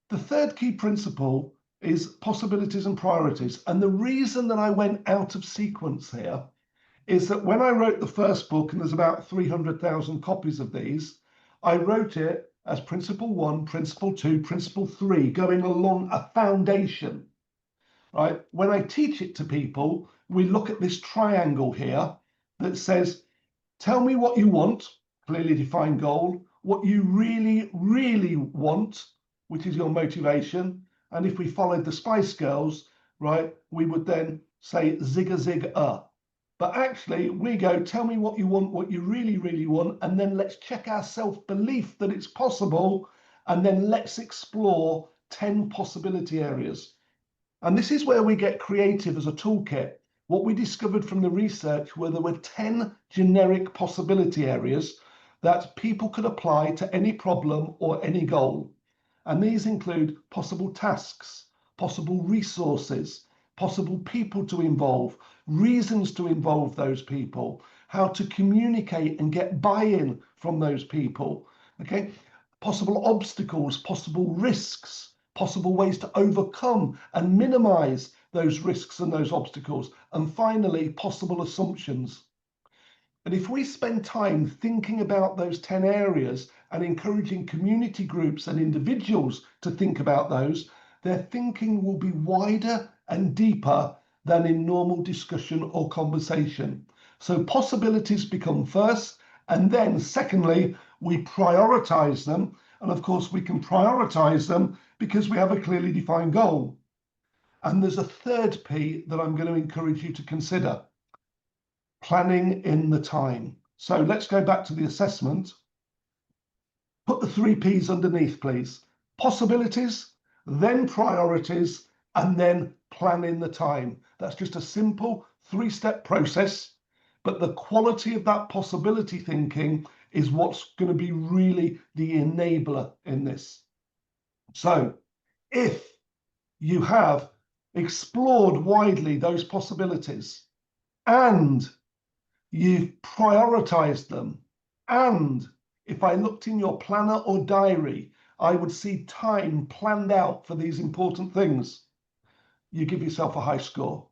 the 3rd key principle is possibilities and priorities. And the reason that I went out of sequence here is that when I wrote the first book, and there's about 300,000 copies of these, I wrote it as principle 1, principle 2, principle 3, going along a foundation, right? When I teach it to people, we look at this triangle here that says, tell me what you want, clearly defined goal, what you really, really want, which is your motivation. And if we followed the Spice Girls, right, we would then say zig-a-zig-a. But actually we go, tell me what you want, what you really, really want, and then let's check our self-belief that it's possible, and then let's explore 10 possibility areas. And this is where we get creative as a toolkit. What we discovered from the research were there were 10 generic possibility areas that people could apply to any problem or any goal. And these include possible tasks, possible resources, possible people to involve, reasons to involve those people, how to communicate and get buy-in from those people, okay? Possible obstacles, possible risks, possible ways to overcome and minimize those risks and those obstacles, and finally, possible assumptions. And if we spend time thinking about those 10 areas and encouraging community groups and individuals to think about those, their thinking will be wider and deeper than in normal discussion or conversation. So possibilities become first, and then secondly, we prioritize them. And of course, we can prioritize them because we have a clearly defined goal. And there's a third P that I'm going to encourage you to consider: planning in the time. So let's go back to the assessment. Put the 3 Ps underneath, please. Possibilities, then priorities, and then plan in the time. That's just a simple 3-step process, but the quality of that possibility thinking is what's going to be really the enabler in this. So if you have explored widely those possibilities, and you've prioritized them, and if I looked in your planner or diary, I would see time planned out for these important things, you give yourself a high score,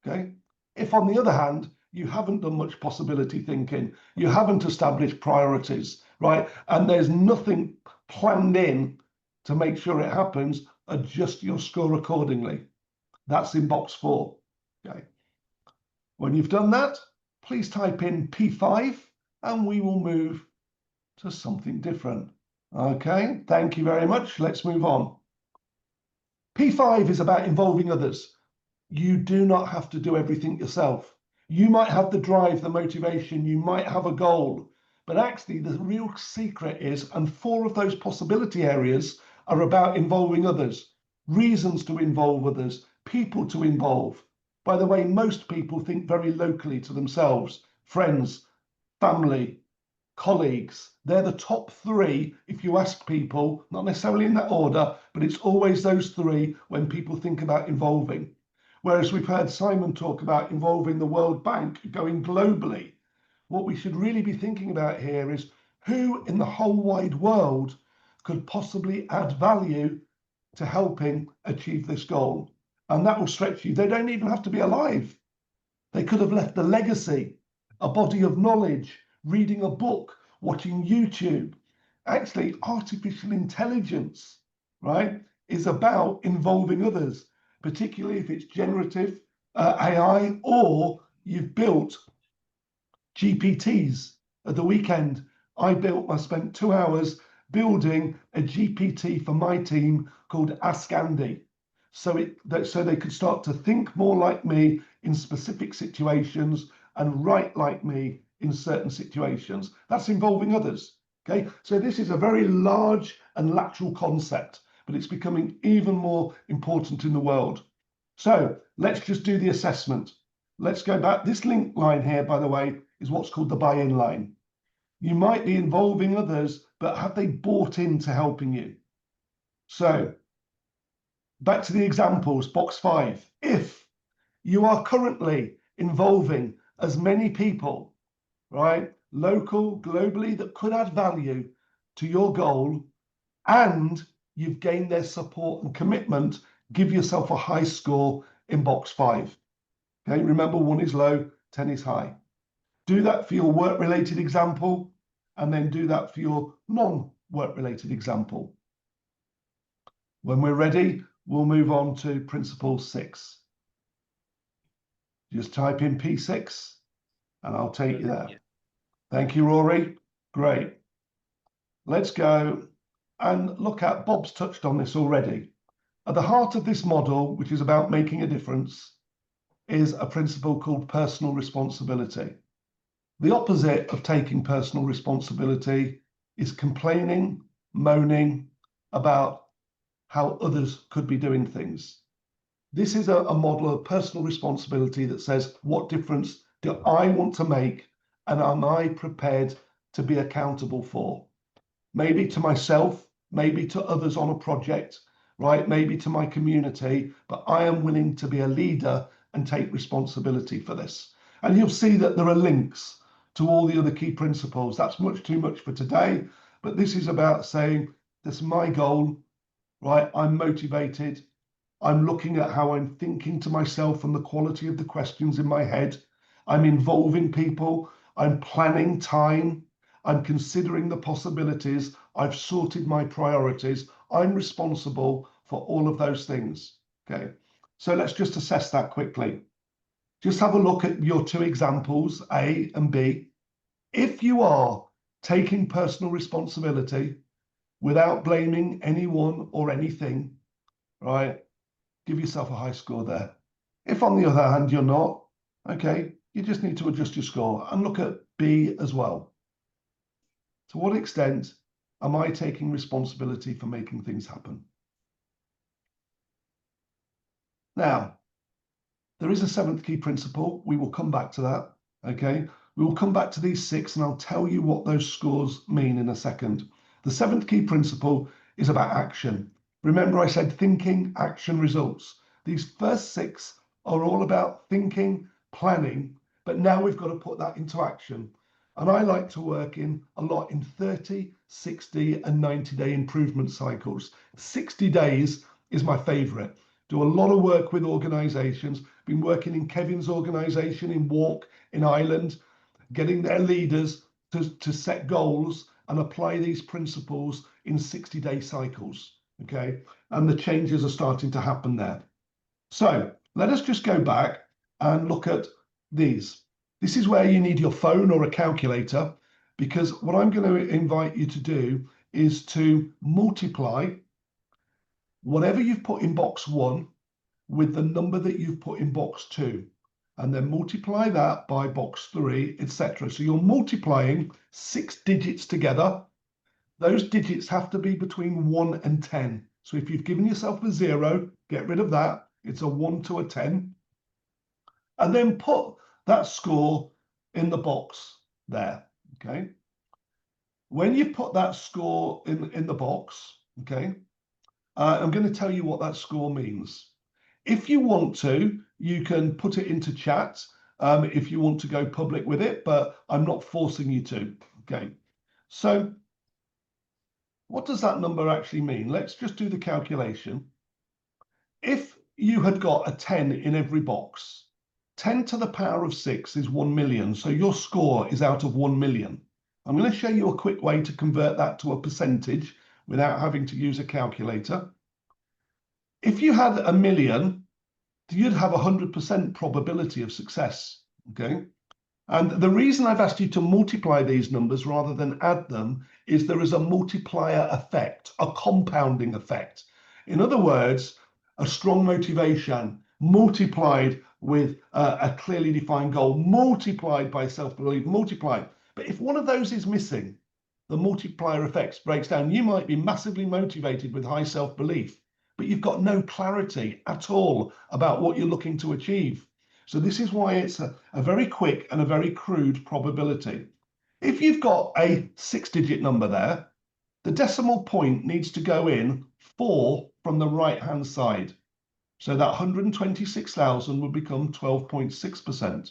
okay? If on the other hand, you haven't done much possibility thinking, you haven't established priorities, right? And there's nothing planned in to make sure it happens, adjust your score accordingly. That's in box 4, okay? When you've done that, please type in P5 and we will move to something different. Okay, thank you very much. Let's move on. P5 is about involving others. You do not have to do everything yourself. You might have the drive, the motivation, you might have a goal, but actually the real secret is, and 4 of those possibility areas are about involving others, reasons to involve others, people to involve. By the way, most people think very locally to themselves, friends, family, colleagues. They're the top 3 if you ask people, not necessarily in that order, but it's always those 3 when people think about involving. Whereas we've heard Simon talk about involving the World Bank, going globally. What we should really be thinking about here is who in the whole wide world could possibly add value to helping achieve this goal. And that will stretch you. They don't even have to be alive. They could have left a legacy, a body of knowledge, reading a book, watching YouTube. Actually, artificial intelligence, right, is about involving others, particularly if it's generative AI, or you've built GPTs. At the weekend, I spent 2 hours building a GPT for my team called Ask Andy. So they could start to think more like me in specific situations and write like me in certain situations. That's involving others. Okay, so this is a very large and lateral concept, but it's becoming even more important in the world. So let's just do the assessment. Let's go back. This link line here, by the way, is what's called the buy-in line. You might be involving others, but have they bought into helping you? So back to the examples, box 5. If you are currently involving as many people, right, local, globally, that could add value to your goal, and you've gained their support and commitment, give yourself a high score in box 5. Okay, remember 1 is low, 10 is high. Do that for your work-related example, and then do that for your non-work-related example. When we're ready, we'll move on to principle 6. Just type in P6 and I'll take you there. Thank you, Rory. Great. Let's go and look at, Bob's touched on this already. At the heart of this model, which is about making a difference, is a principle called personal responsibility. The opposite of taking personal responsibility is complaining, moaning about how others could be doing things. This is a model of personal responsibility that says, what difference do I want to make, and am I prepared to be accountable for? Maybe to myself, maybe to others on a project, right? Maybe to my community, but I am willing to be a leader and take responsibility for this. And you'll see that there are links to all the other key principles. That's much too much for today, but this is about saying, this is my goal, right? I'm motivated. I'm looking at how I'm thinking to myself and the quality of the questions in my head. I'm involving people. I'm planning time. I'm considering the possibilities. I've sorted my priorities. I'm responsible for all of those things. Okay, so let's just assess that quickly. Just have a look at your two examples, A and B. If you are taking personal responsibility without blaming anyone or anything, right, give yourself a high score there. If on the other hand, you're not, okay, you just need to adjust your score and look at B as well. To what extent am I taking responsibility for making things happen? Now, there is a seventh key principle. We will come back to that, okay? We will come back to these six and I'll tell you what those scores mean in a second. The seventh key principle is about action. Remember I said thinking, action, results. These first six are all about thinking, planning, but now we've got to put that into action. And I like to work a lot in 30, 60 and 90-day improvement cycles. 60 days is my favorite. Do a lot of work with organizations, been working in Kevin's organization in Walk in Ireland, getting their leaders to set goals and apply these principles in 60-day cycles, okay? And the changes are starting to happen there. So let us just go back and look at these. This is where you need your phone or a calculator, because what I'm going to invite you to do is to multiply whatever you've put in box 1 with the number that you've put in box 2, and then multiply that by box 3, etc. So you're multiplying 6 digits together. Those digits have to be between 1 and 10. So if you've given yourself a 0, get rid of that. It's a 1 to a 10. And then put that score in the box there, okay? When you put that score in the box, okay, I'm going to tell you what that score means. If you want to, you can put it into chat if you want to go public with it, but I'm not forcing you to, okay? So what does that number actually mean? Let's just do the calculation. If you had got a 10 in every box, 10 to the power of 6 is 1 million. So your score is out of 1 million. I'm going to show you a quick way to convert that to a percentage without having to use a calculator. If you had a million, you'd have 100% probability of success, okay? And the reason I've asked you to multiply these numbers rather than add them is there is a multiplier effect, a compounding effect. In other words, a strong motivation multiplied with a clearly defined goal, multiplied by self-belief, multiplied. But if one of those is missing, the multiplier effect breaks down. You might be massively motivated with high self-belief, but you've got no clarity at all about what you're looking to achieve. So this is why it's a very quick and a very crude probability. If you've got a 6-digit number there, the decimal point needs to go in 4 from the right-hand side. So that 126,000 would become 12.6%.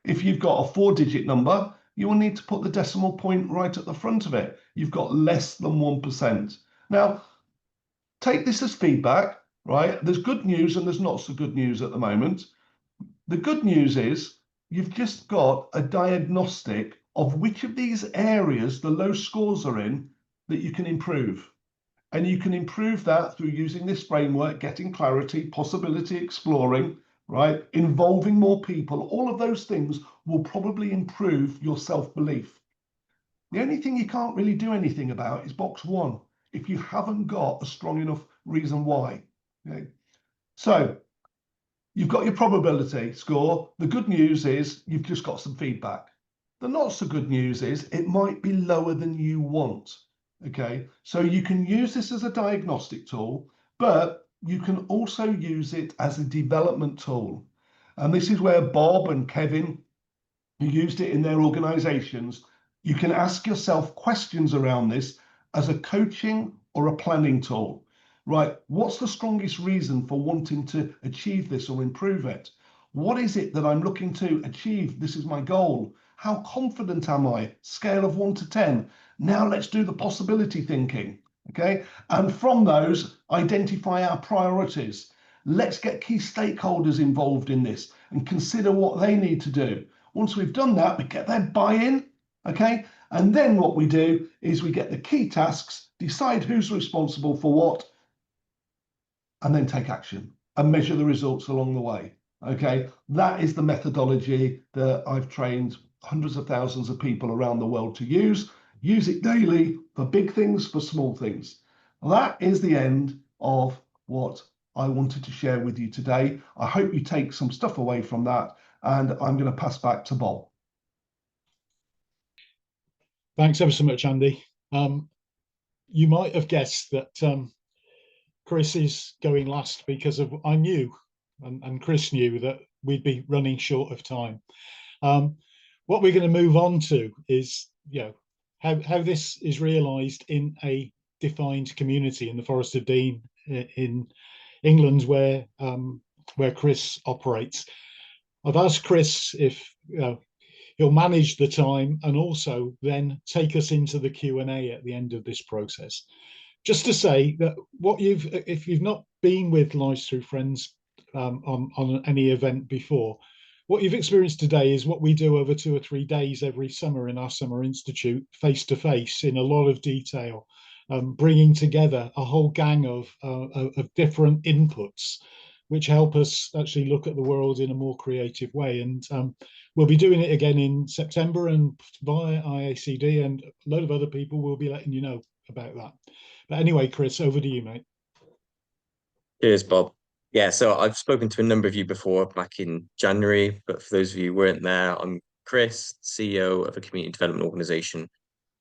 If you've got a 4-digit number, you will need to put the decimal point right at the front of it. You've got less than 1%. Now, take this as feedback, right? There's good news and there's not so good news at the moment. The good news is you've just got a diagnostic of which of these areas the low scores are in that you can improve. And you can improve that through using this framework, getting clarity, possibility exploring, right? Involving more people. All of those things will probably improve your self-belief. The only thing you can't really do anything about is box 1, if you haven't got a strong enough reason why. Okay? So You've got your probability score. The good news is you've just got some feedback. The not so good news is it might be lower than you want. Okay, so you can use this as a diagnostic tool, but you can also use it as a development tool. And this is where Bob and Kevin, who used it in their organizations, you can ask yourself questions around this as a coaching or a planning tool. Right, what's the strongest reason for wanting to achieve this or improve it? What is it that I'm looking to achieve? This is my goal. How confident am I? Scale of 1 to 10. Now let's do the possibility thinking, okay? And from those, identify our priorities. Let's get key stakeholders involved in this and consider what they need to do. Once we've done that, we get their buy-in, okay? And then what we do is we get the key tasks, decide who's responsible for what, and then take action and measure the results along the way. Okay, that is the methodology that I've trained hundreds of thousands of people around the world to use. Use it daily for big things, for small things. That is the end of what I wanted to share with you today. I hope you take some stuff away from that, and I'm going to pass back to Bob. Thanks ever so much, Andy. You might have guessed that Chris is going last because of I knew, and Chris knew that we'd be running short of time. What we're going to move on to is, how this is realised in a defined community in the Forest of Dean in England, where Chris operates. I've asked Chris if he'll manage the time and also then take us into the Q&A at the end of this process. Just to say that if you've not been with Lives Through Friends on any event before, what you've experienced today is what we do over 2 or 3 days every summer in our summer institute, face to face, in a lot of detail, bringing together a whole gang of different inputs, which help us actually look at the world in a more creative way. And we'll be doing it again in September and via IACD, and a load of other people will be letting you know about that. But anyway, Chris, over to you, mate. Cheers, Bob. Yeah, so I've spoken to a number of you before back in January, but for those of you who weren't there, I'm Chris, CEO of a community development organisation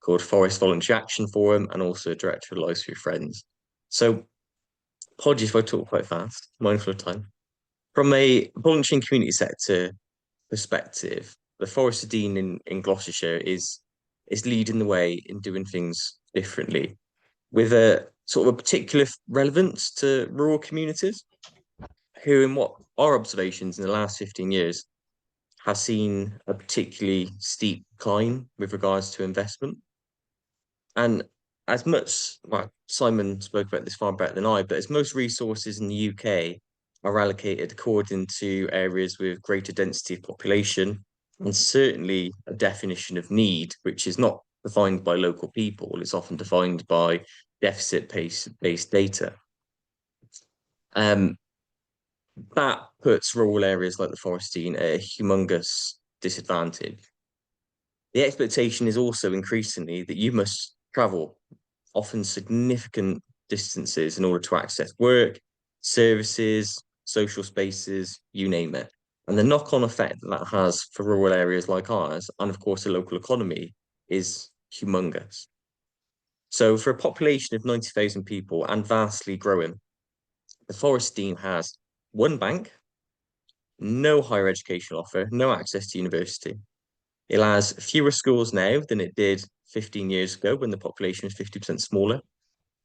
called Forest Voluntary Action Forum, and also director of Lives Through Friends. So apologies if I talk quite fast, mindful of time. From a voluntary and community sector perspective, the Forest of Dean in Gloucestershire is leading the way in doing things differently, with a sort of a particular relevance to rural communities, who, in what our observations in the last 15 years, have seen a particularly steep climb with regards to investment. And as much, well, Simon spoke about this far better than I, but as most resources in the UK are allocated according to areas with greater density of population, and certainly a definition of need, which is not defined by local people, it's often defined by deficit-based data. That puts rural areas like the Forest of Dean at a humongous disadvantage. The expectation is also increasingly that you must travel often significant distances in order to access work, services, social spaces, you name it. And the knock-on effect that has for rural areas like ours, and of course the local economy, is humongous. So for a population of 90,000 people and vastly growing, the Forest of Dean has one bank, no higher education offer, no access to university. It has fewer schools now than it did 15 years ago when the population was 50% smaller.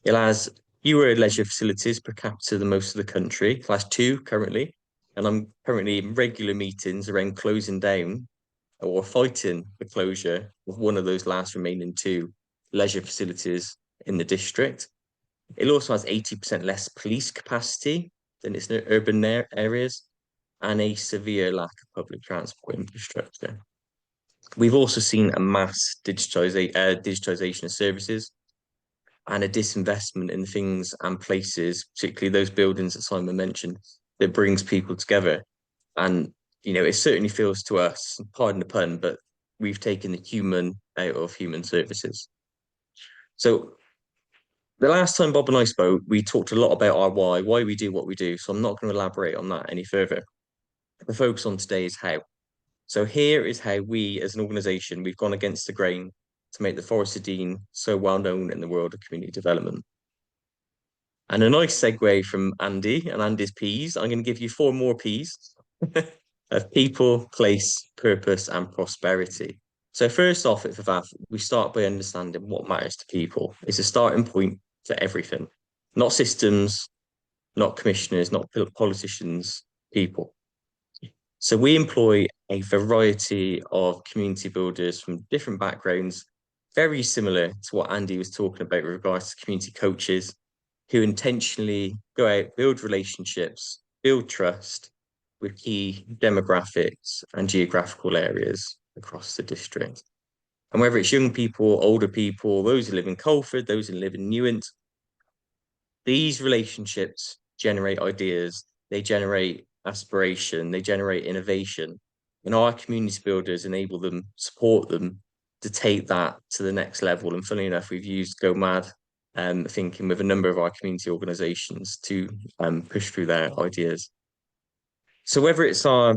It has fewer leisure facilities per capita than most of the country. It has 2 currently, and I'm currently in regular meetings around closing down or fighting the closure of one of those last remaining 2 leisure facilities in the district. It also has 80% less police capacity than its urban areas, and a severe lack of public transport infrastructure. We've also seen a mass digitization of services and a disinvestment in things and places, particularly those buildings that Simon mentioned, that brings people together. And, it certainly feels to us, pardon the pun, but we've taken the human out of human services. So the last time Bob and I spoke, we talked a lot about our why we do what we do. So I'm not going to elaborate on that any further. The focus on today is how. So here is how we, as an organisation, we've gone against the grain to make the Forest of Dean so well known in the world of community development. And a nice segue from Andy and Andy's P's, I'm going to give you 4 more P's of people, place, purpose, and prosperity. So first off at FAF, we start by understanding what matters to people. It's a starting point for everything, not systems, not commissioners, not politicians, people. So we employ a variety of community builders from different backgrounds, very similar to what Andy was talking about with regards to community coaches, who intentionally go out, build relationships, build trust with key demographics and geographical areas across the district. And whether it's young people, older people, those who live in Colford, those who live in Newent, these relationships generate ideas, they generate aspiration, they generate innovation. And our community builders enable them, support them to take that to the next level. And funnily enough, we've used Go Mad thinking with a number of our community organisations to push through their ideas. So whether it's our,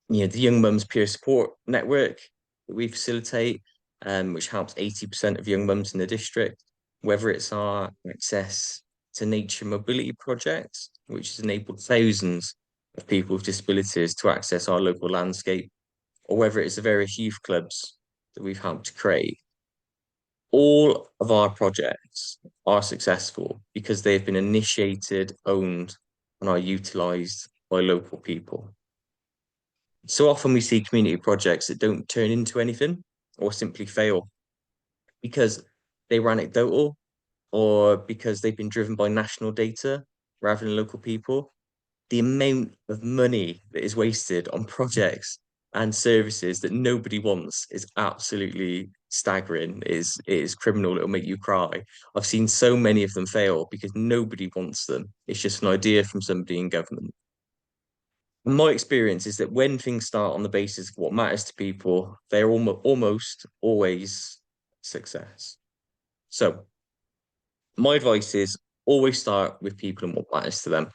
the Young Mums Peer Support Network that we facilitate, which helps 80% of young mums in the district, whether it's our access to nature mobility project, which has enabled thousands of people with disabilities to access our local landscape, or whether it's the various youth clubs that we've helped to create. All of our projects are successful because they've been initiated, owned, and are utilised by local people. So often we see community projects that don't turn into anything or simply fail because they were anecdotal or because they've been driven by national data rather than local people. The amount of money that is wasted on projects and services that nobody wants is absolutely staggering. It is criminal. It'll make you cry. I've seen so many of them fail because nobody wants them. It's just an idea from somebody in government. My experience is that when things start on the basis of what matters to people, they're almost always success. So my advice is always start with people and what matters to them.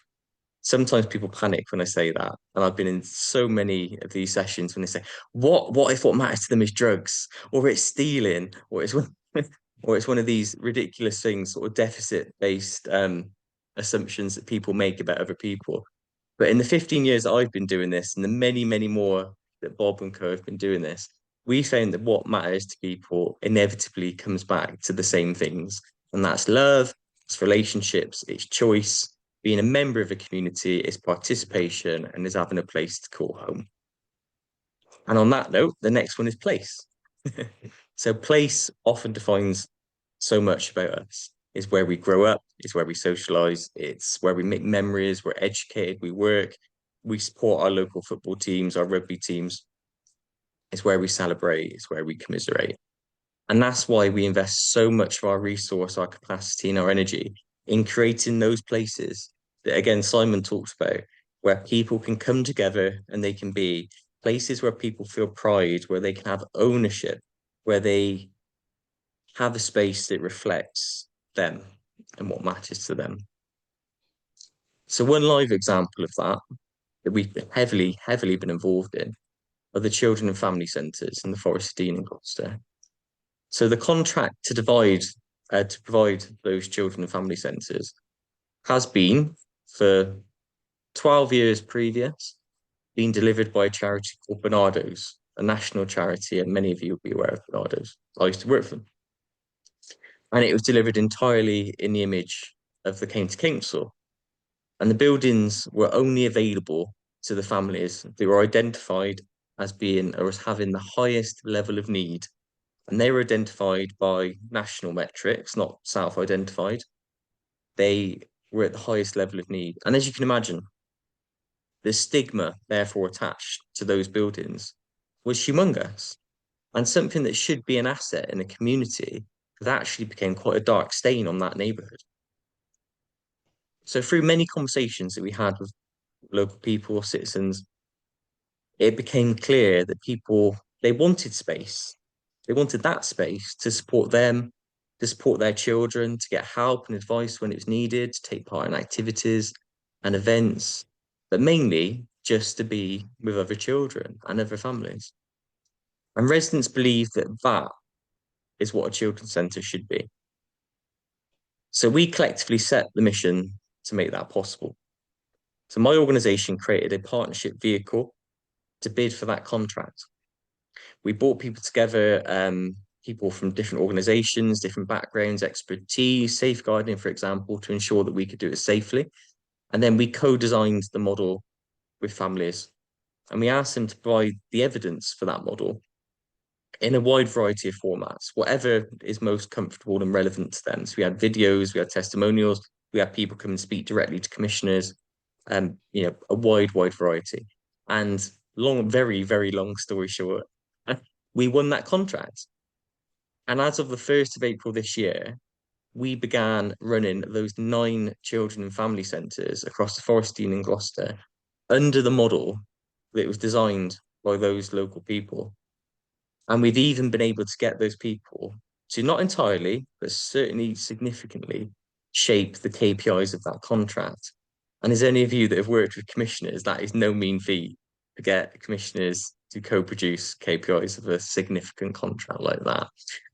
Sometimes people panic when I say that. And I've been in so many of these sessions when they say, what if what matters to them is drugs, or it's stealing, or it's or it's one of these ridiculous things, sort of deficit-based assumptions that people make about other people. But in the 15 years that I've been doing this, and the many, many more that Bob and co have been doing this, we found that what matters to people inevitably comes back to the same things. And that's love, it's relationships, it's choice. Being a member of a community is participation and is having a place to call home. And on that note, the next one is place. So place often defines so much about us. It's where we grow up, it's where we socialize, it's where we make memories, we're educated, we work, we support our local football teams, our rugby teams. It's where we celebrate, it's where we commiserate. And that's why we invest so much of our resource, our capacity, and our energy in creating those places that, again, Simon talks about, where people can come together and they can be places where people feel pride, where they can have ownership, where they have a space that reflects them and what matters to them. So one live example of that we've heavily been involved in are the children and family centres in the Forest of Dean in Gloucester. So the contract to provide those children and family centres has been, for 12 years previous, been delivered by a charity called Bernardo's, a national charity, and many of you will be aware of Bernardo's. I used to work for them. And it was delivered entirely in the image of the county council. And the buildings were only available to the families that were identified as being or as having the highest level of need. And they were identified by national metrics, not self-identified. They were at the highest level of need. And as you can imagine, the stigma therefore attached to those buildings was humongous. And something that should be an asset in a community that actually became quite a dark stain on that neighbourhood. So through many conversations that we had with local people, citizens, it became clear that people, they wanted space. They wanted that space to support them, to support their children, to get help and advice when it was needed, to take part in activities and events, but mainly just to be with other children and other families. And residents believe that that is what a children's centre should be. So we collectively set the mission to make that possible. So my organisation created a partnership vehicle to bid for that contract. We brought people together, people from different organisations, different backgrounds, expertise, safeguarding, for example, to ensure that we could do it safely. And then we co-designed the model with families. And we asked them to provide the evidence for that model in a wide variety of formats, whatever is most comfortable and relevant to them. So we had videos, we had testimonials, we had people come and speak directly to commissioners, you know, a wide variety. And very, very long story short, we won that contract. And as of the 1st of April this year, we began running those 9 children and family centres across the Forest Dean and Gloucester under the model that was designed by those local people. And we've even been able to get those people to not entirely, but certainly significantly shape the KPIs of that contract. And as any of you that have worked with commissioners, that is no mean feat to get commissioners to co-produce KPIs of a significant contract like that.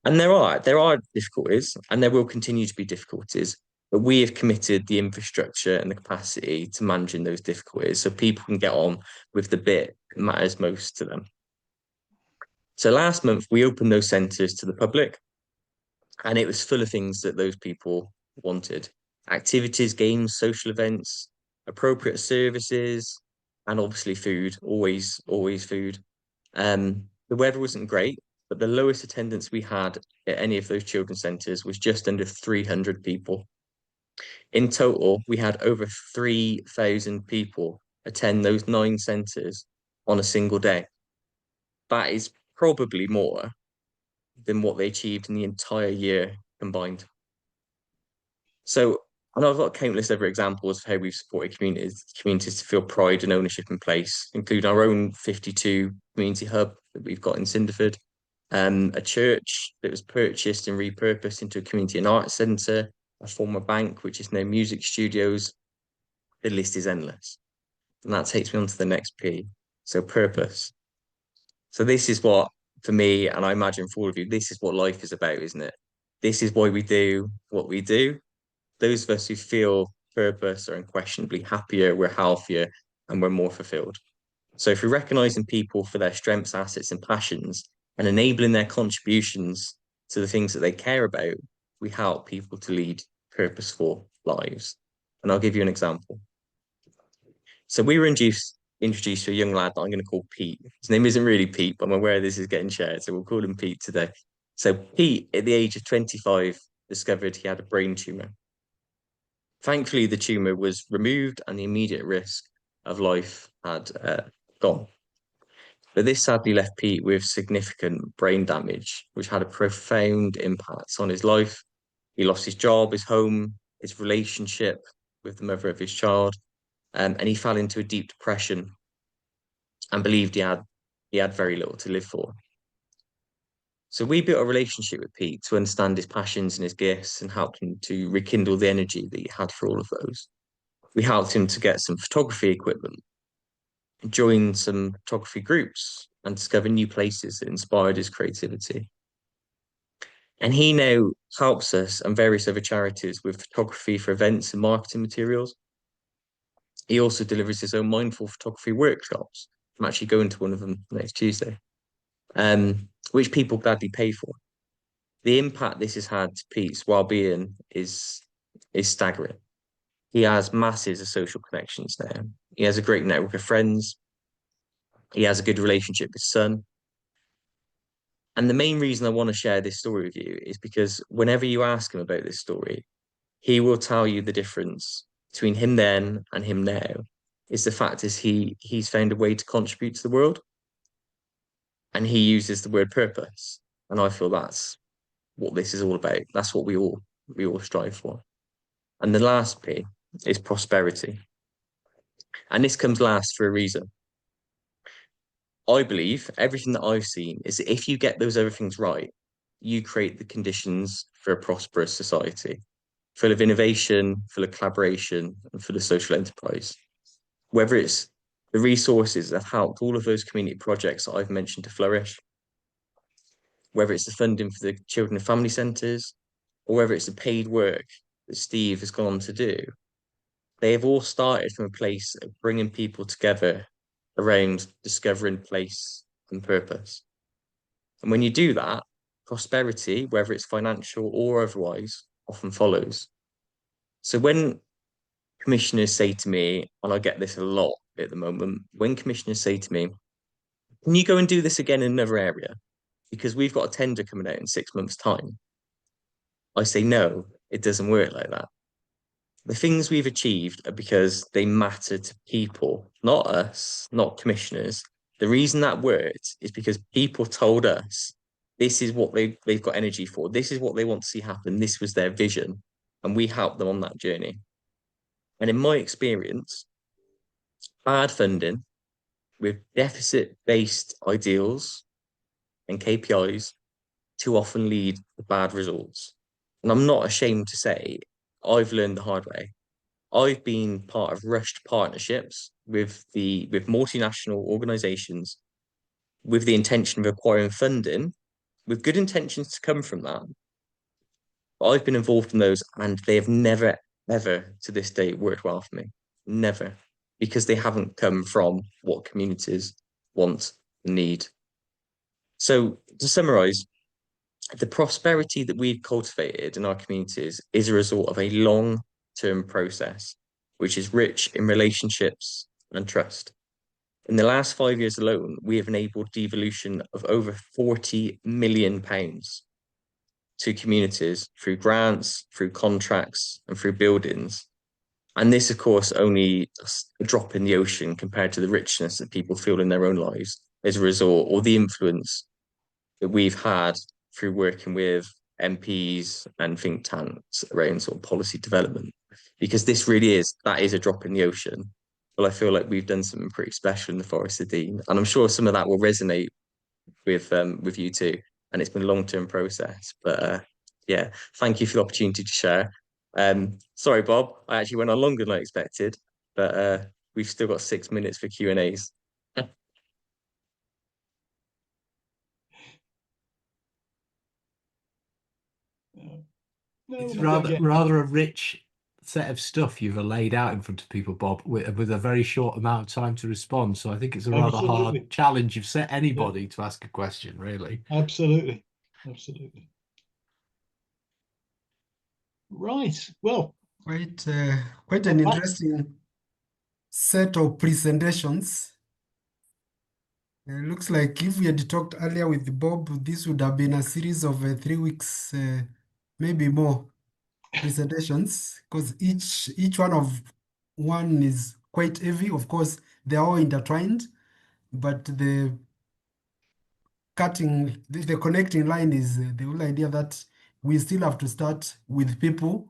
And there are difficulties, and there will continue to be difficulties, but we have committed the infrastructure and the capacity to managing those difficulties so people can get on with the bit that matters most to them. So last month, we opened those centres to the public, and it was full of things that those people wanted. Activities, games, social events, appropriate services, and obviously food, always food. The weather wasn't great, but the lowest attendance we had at any of those children's centres was just under 300 people. In total, we had over 3,000 people attend those 9 centres on a single day. That is probably more than what they achieved in the entire year combined. So, and I've got countless other examples of how we've supported communities to feel pride and ownership in place, including our own 52 community hub that we've got in Cinderford, a church that was purchased and repurposed into a community and arts centre, a former bank, which is now music studios. The list is endless. And that takes me on to the next P. So purpose. So this is what, for me, and I imagine for all of you, this is what life is about, isn't it? This is why we do what we do. Those of us who feel purpose are unquestionably happier, we're healthier, and we're more fulfilled. So through recognising people for their strengths, assets, and passions, and enabling their contributions to the things that they care about, we help people to lead purposeful lives. And I'll give you an example. So we were introduced to a young lad that I'm going to call Pete. His name isn't really Pete, but I'm aware this is getting shared, so we'll call him Pete today. So Pete, at the age of 25, discovered he had a brain tumour. Thankfully, the tumour was removed and the immediate risk of life had gone. But this sadly left Pete with significant brain damage, which had a profound impact on his life. He lost his job, his home, his relationship with the mother of his child, and he fell into a deep depression and believed he had very little to live for. So we built a relationship with Pete to understand his passions and his gifts and helped him to rekindle the energy that he had for all of those. We helped him to get some photography equipment, join some photography groups, and discover new places that inspired his creativity. And he now helps us and various other charities with photography for events and marketing materials. He also delivers his own mindful photography workshops. I'm actually going to one of them next Tuesday, which people gladly pay for. The impact this has had to Pete's well-being is staggering. He has masses of social connections now. He has a great network of friends. He has a good relationship with his son. And the main reason I want to share this story with you is because whenever you ask him about this story, he will tell you the difference between him then and him now is the fact is he's found a way to contribute to the world. And he uses the word purpose. And I feel that's what this is all about. That's what we all strive for. And the last P is prosperity. And this comes last for a reason. I believe everything that I've seen is that if you get those other things right, you create the conditions for a prosperous society, full of innovation, full of collaboration, and full of social enterprise. Whether it's the resources that have helped all of those community projects that I've mentioned to flourish, whether it's the funding for the children and family centres, or whether it's the paid work that Steve has gone on to do, they have all started from a place of bringing people together around discovering place and purpose. And when you do that, prosperity, whether it's financial or otherwise, often follows. So when commissioners say to me, and I get this a lot at the moment, when commissioners say to me, can you go and do this again in another area? Because we've got a tender coming out in 6 months' time. I say, no, it doesn't work like that. The things we've achieved are because they matter to people, not us, not commissioners. The reason that worked is because people told us this is what they've got energy for. This is what they want to see happen. This was their vision. And we helped them on that journey. And in my experience, bad funding with deficit-based ideals and KPIs too often lead to bad results. And I'm not ashamed to say I've learned the hard way. I've been part of rushed partnerships with multinational organizations with the intention of acquiring funding, with good intentions to come from that. But I've been involved in those and they have never, ever to this day worked well for me. Never. Because they haven't come from what communities want and need. So to summarize, the prosperity that we've cultivated in our communities is a result of a long-term process, which is rich in relationships and trust. In the last 5 years alone, we have enabled devolution of over £40 million to communities through grants, through contracts, and through buildings. And this, of course, only a drop in the ocean compared to the richness that people feel in their own lives as a result, or the influence that we've had through working with MPs and think tanks around sort of policy development. Because this really that is a drop in the ocean. Well, I feel like we've done something pretty special in the Forest of Dean. And I'm sure some of that will resonate with you too. And it's been a long-term process. But yeah, thank you for the opportunity to share. Sorry, Bob, I actually went on longer than I expected, but we've still got 6 minutes for Q&As. No, It's I think, rather a rich set of stuff you've laid out in front of people, Bob, with a very short amount of time to respond. So I think it's a rather absolutely. hard challenge you've set anybody to ask a question, really. Absolutely. Absolutely. Right. Well, Quite an interesting set of presentations. Looks like if we had talked earlier with Bob, this would have been a series of 3 weeks, maybe more presentations, because each one is quite heavy. Of course, they're all intertwined, but the connecting line is the whole idea that we still have to start with people,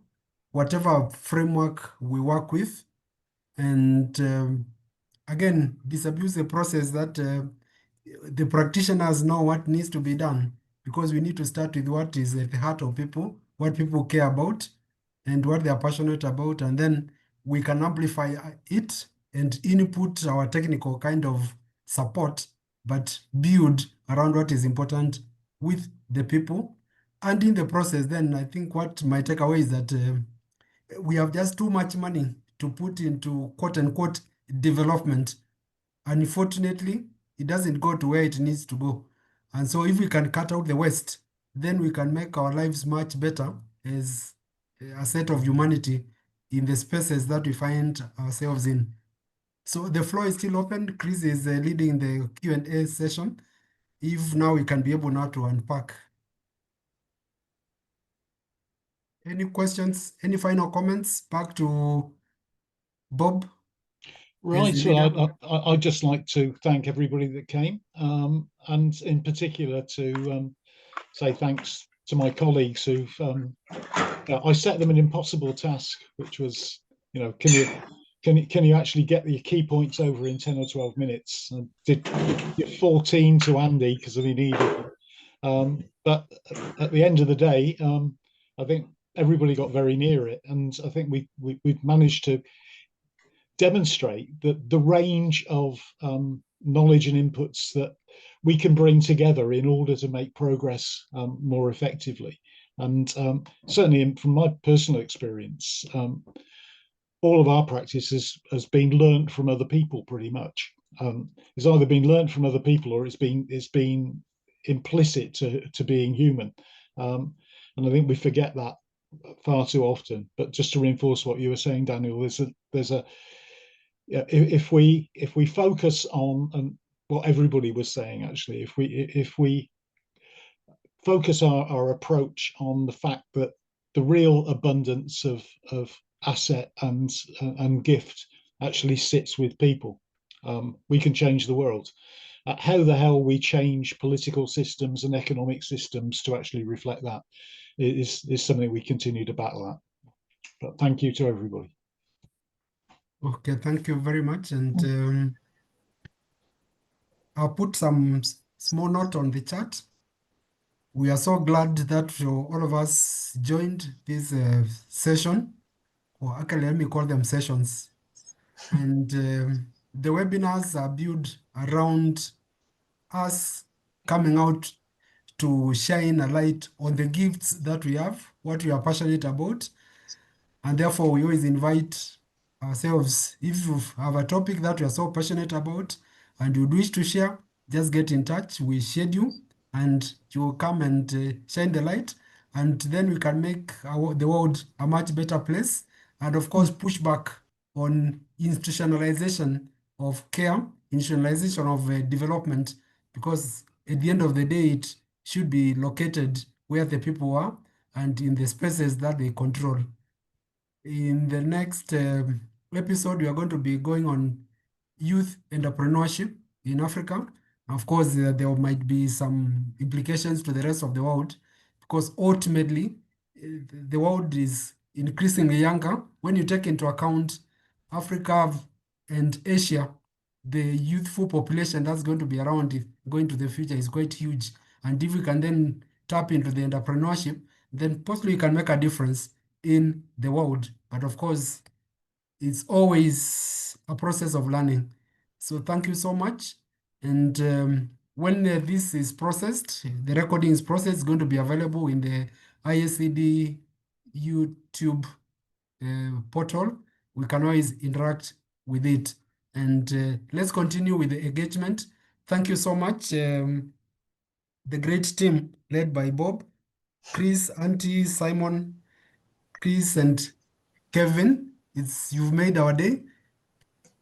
whatever framework we work with. And again, disabuse the process that the practitioners know what needs to be done, because we need to start with what is at the heart of people, what people care about, and what they are passionate about. And then we can amplify it and input our technical kind of support, but build around what is important with the people. And in the process, then I think what my takeaway is that we have just too much money to put into quote unquote development. Unfortunately, it doesn't go to where it needs to go. And so if we can cut out the waste, then we can make our lives much better as a set of humanity in the spaces that we find ourselves in. So the floor is still open. Chris is leading the Q&A session. If now we can be able now to unpack. Any questions, any final comments? Back to Bob. right. So I'd just like to thank everybody that came, and in particular to say thanks to my colleagues who've. I set them an impossible task, which was, can you actually get the key points over in 10 or 12 minutes? I did 14 to Andy because he needed them. But at the end of the day, I think everybody got very near it, and I think we've managed to demonstrate that the range of knowledge and inputs that we can bring together in order to make progress more effectively. And certainly from my personal experience, all of our practice has been learned from other people pretty much. It's either been learned from other people or it's been implicit to being human. And I think we forget that far too often. But just to reinforce what you were saying, Daniel, if we focus on what everybody was saying, actually, if we focus our approach on the fact that the real abundance of asset and gift actually sits with people, we can change the world. How the hell we change political systems and economic systems to actually reflect that is something we continue to battle at. But thank you to everybody. Okay, thank you very much. And I'll put some small note on the chat. We are so glad that all of us joined this session, or actually let me call them sessions. And the webinars are built around us coming out to shine a light on the gifts that we have, what we are passionate about. And therefore, we always invite ourselves, if you have a topic that you are so passionate about and you wish to share, just get in touch. We shade you and you will come and shine the light. And then we can make the world a much better place. And of course, push back on institutionalization of care, institutionalization of development, because at the end of the day, it should be located where the people are and in the spaces that they control. In the next episode, we are going to be going on youth entrepreneurship in Africa. Of course, there might be some implications to the rest of the world, because ultimately, the world is increasingly younger. When you take into account Africa and Asia, the youthful population that's going to be around going to the future is quite huge. And if we can then tap into the entrepreneurship, then possibly we can make a difference in the world. But of course, it's always a process of learning. So thank you so much. And when this is processed, the recording is processed, it's going to be available in the IACD YouTube portal. We can always interact with it. And let's continue with the engagement. Thank you so much. The great team led by Bob, Chris, Auntie, Simon, Chris, and Kevin. You've made our day.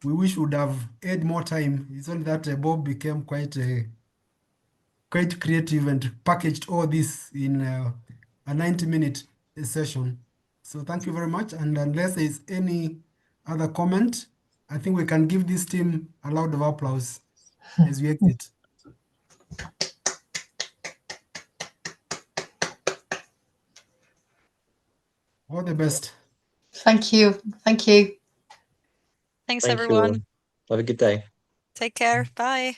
We wish we would have had more time. It's only that Bob became quite creative and packaged all this in a 90-minute session. So thank you very much. And unless there is any other comment, I think we can give this team a round of applause as we exit. All the best. Thank you. Thank you. Thanks, Thank you all. everyone. Have a good day. Take care. Bye.